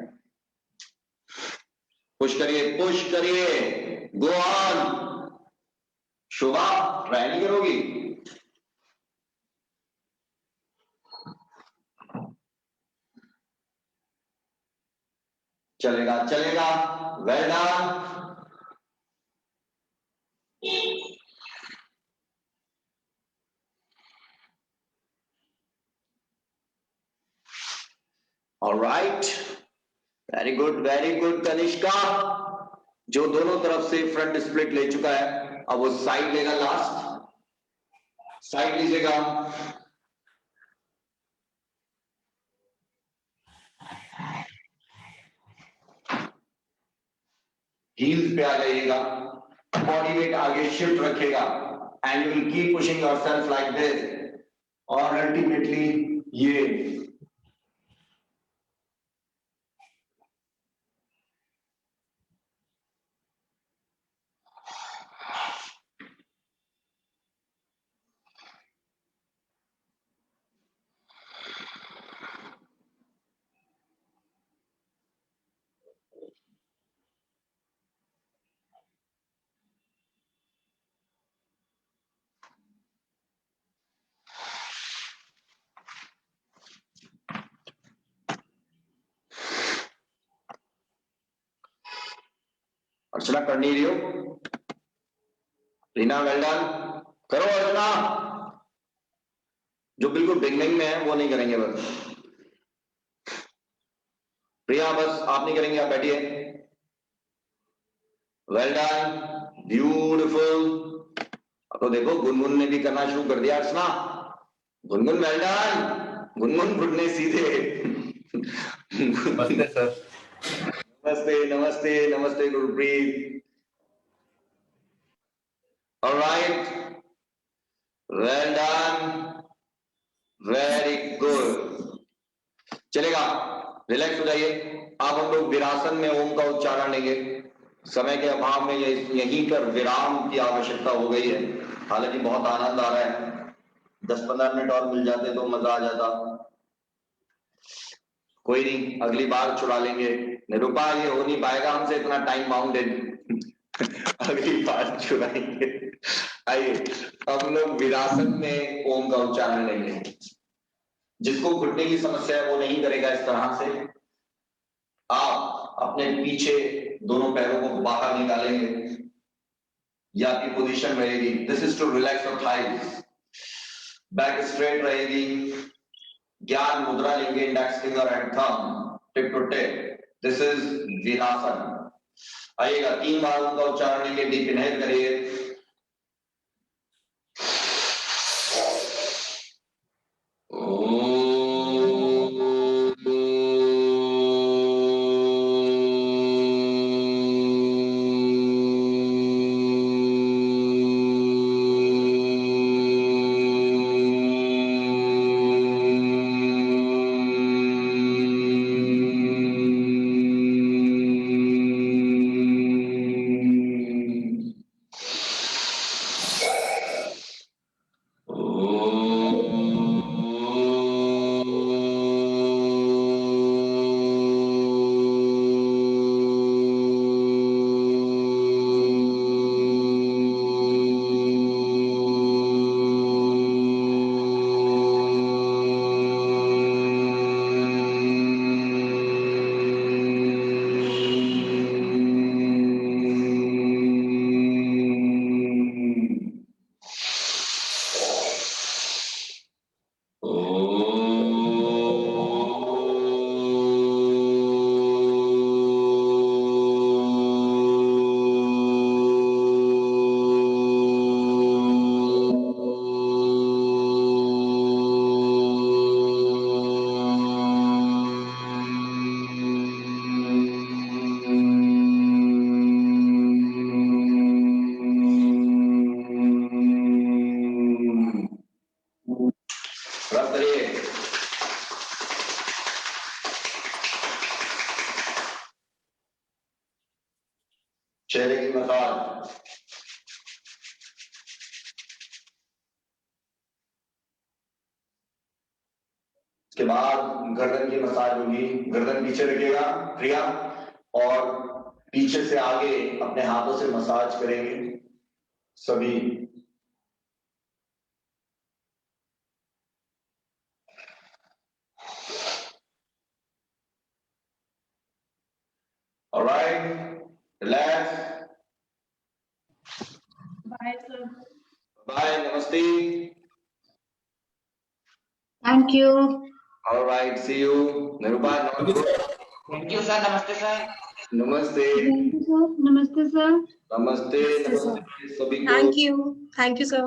पुश करिए, गो ऑन। शोभा ट्राई नहीं करोगी? चलेगा चलेगा, well done. Alright, very good Kanishka, जो दोनों तरफ से फ्रंट स्प्लिट ले चुका है। अब वो साइड लेगा, लास्ट साइड लीजिएगा। हील्स पे आ जाइएगा, बॉडी वेट आगे शिफ्ट रखेगा and you will keep pushing yourself like this और अल्टीमेटली ये अर्चना कर नहीं रही हो? रीना वेल डन, करो अर्चना। जो बिल्कुल बिगनिंग में है वो नहीं करेंगे बस। प्रिया बस आप नहीं करेंगे, आप बैठिए। Well done, beautiful. अब तो देखो गुनगुन ने भी करना शुरू कर दिया अर्चना। गुनगुन वेल डन, गुनगुन घुटने सीधे। नमस्ते सर। नमस्ते Gurpreet. Alright, well done, very good. चलेगा, रिलैक्स हो जाइए। अब हम लोग विरासन में ओम का उच्चारण लेंगे। समय के अभाव में यहीं पर विराम की आवश्यकता हो गई है। हालांकि बहुत आनंद आ रहा है, 10-15 मिनट और मिल जाते तो मजा आ जाता। कोई नहीं, अगली बार छुड़ा लेंगे। निरूपा ये हो नहीं पाएगा हमसे इतना टाइम बाउंडेड। अगली बार छुड़ाएंगे। आइए हम लोग विरासन में ओम का उच्चारण लेंगे। जिसको घुटने की समस्या है वो नहीं करेगा इस तरह से। आप अपने पीछे दोनों पैरों को बाहर निकालेंगे, ये आपकी पोजीशन रहेगी। This is to relax your thighs. Back straight रहेगी। ज्ञान मुद्रा लेंगे, index finger and thumb tip to tip. This is virasana. आइएगा 3 बार उनका उच्चारण लेंगे। डीप इनहेल करिए, उसके बाद गर्दन की मसाज होगी, गर्दन पीछे रखिएगा प्रिया, और पीछे से आगे अपने हाथों से मसाज करेंगे सभी। Alright, relax, bye sir. Bye, नमस्ते। Thank you. Alright, see you. Nirupa, thank you sir, नमस्ते सर। नमस्ते, Thank you, sir. Namaste, sir. नमस्ते, नमस्ते, सर। नमस्ते सभी को। Thank you, sir.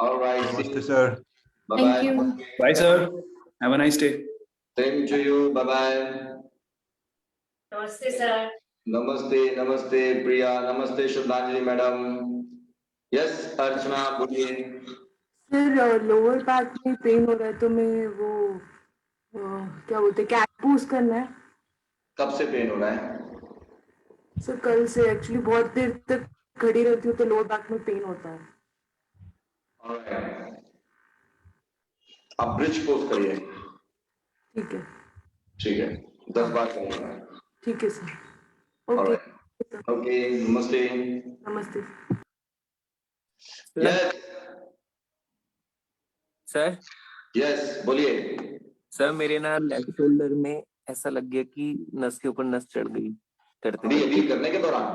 ऑलराइट, नमस्ते sir. Bye Thank you. Bye, sir. Have a nice day. Same to you, bye bye. Namaste, sir. नमस्ते, नमस्ते प्रिया, नमस्ते श्रद्धांजलि मैडम। यस अर्चना, बोलिए। सर लोअर बैक में पेन हो रहा है तो मैं वो क्या बोलते हैं कैट पोज करना है। कब से पेन हो रहा है? सर कल से एक्चुअली बहुत देर तक खड़ी रहती हूँ तो लोअर बैक में पेन होता है। Alright. आप ब्रिज पोज करिए। ठीक है, ठीक है, 10 बार करिएगा। ठीक है सर। Okay Alright. ओके, नमस्ते। नमस्ते। यस सर यस, बोलिए। सर मेरे ना लेफ्ट शोल्डर में ऐसा लग गया कि नस के ऊपर नस चढ़ गई करते अभी करते। करने के दौरान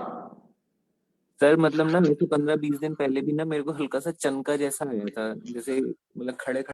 सर मतलब ना वैसे 15-20 दिन पहले भी ना मेरे को हल्का सा चनका जैसा आया था, जैसे मतलब खड़े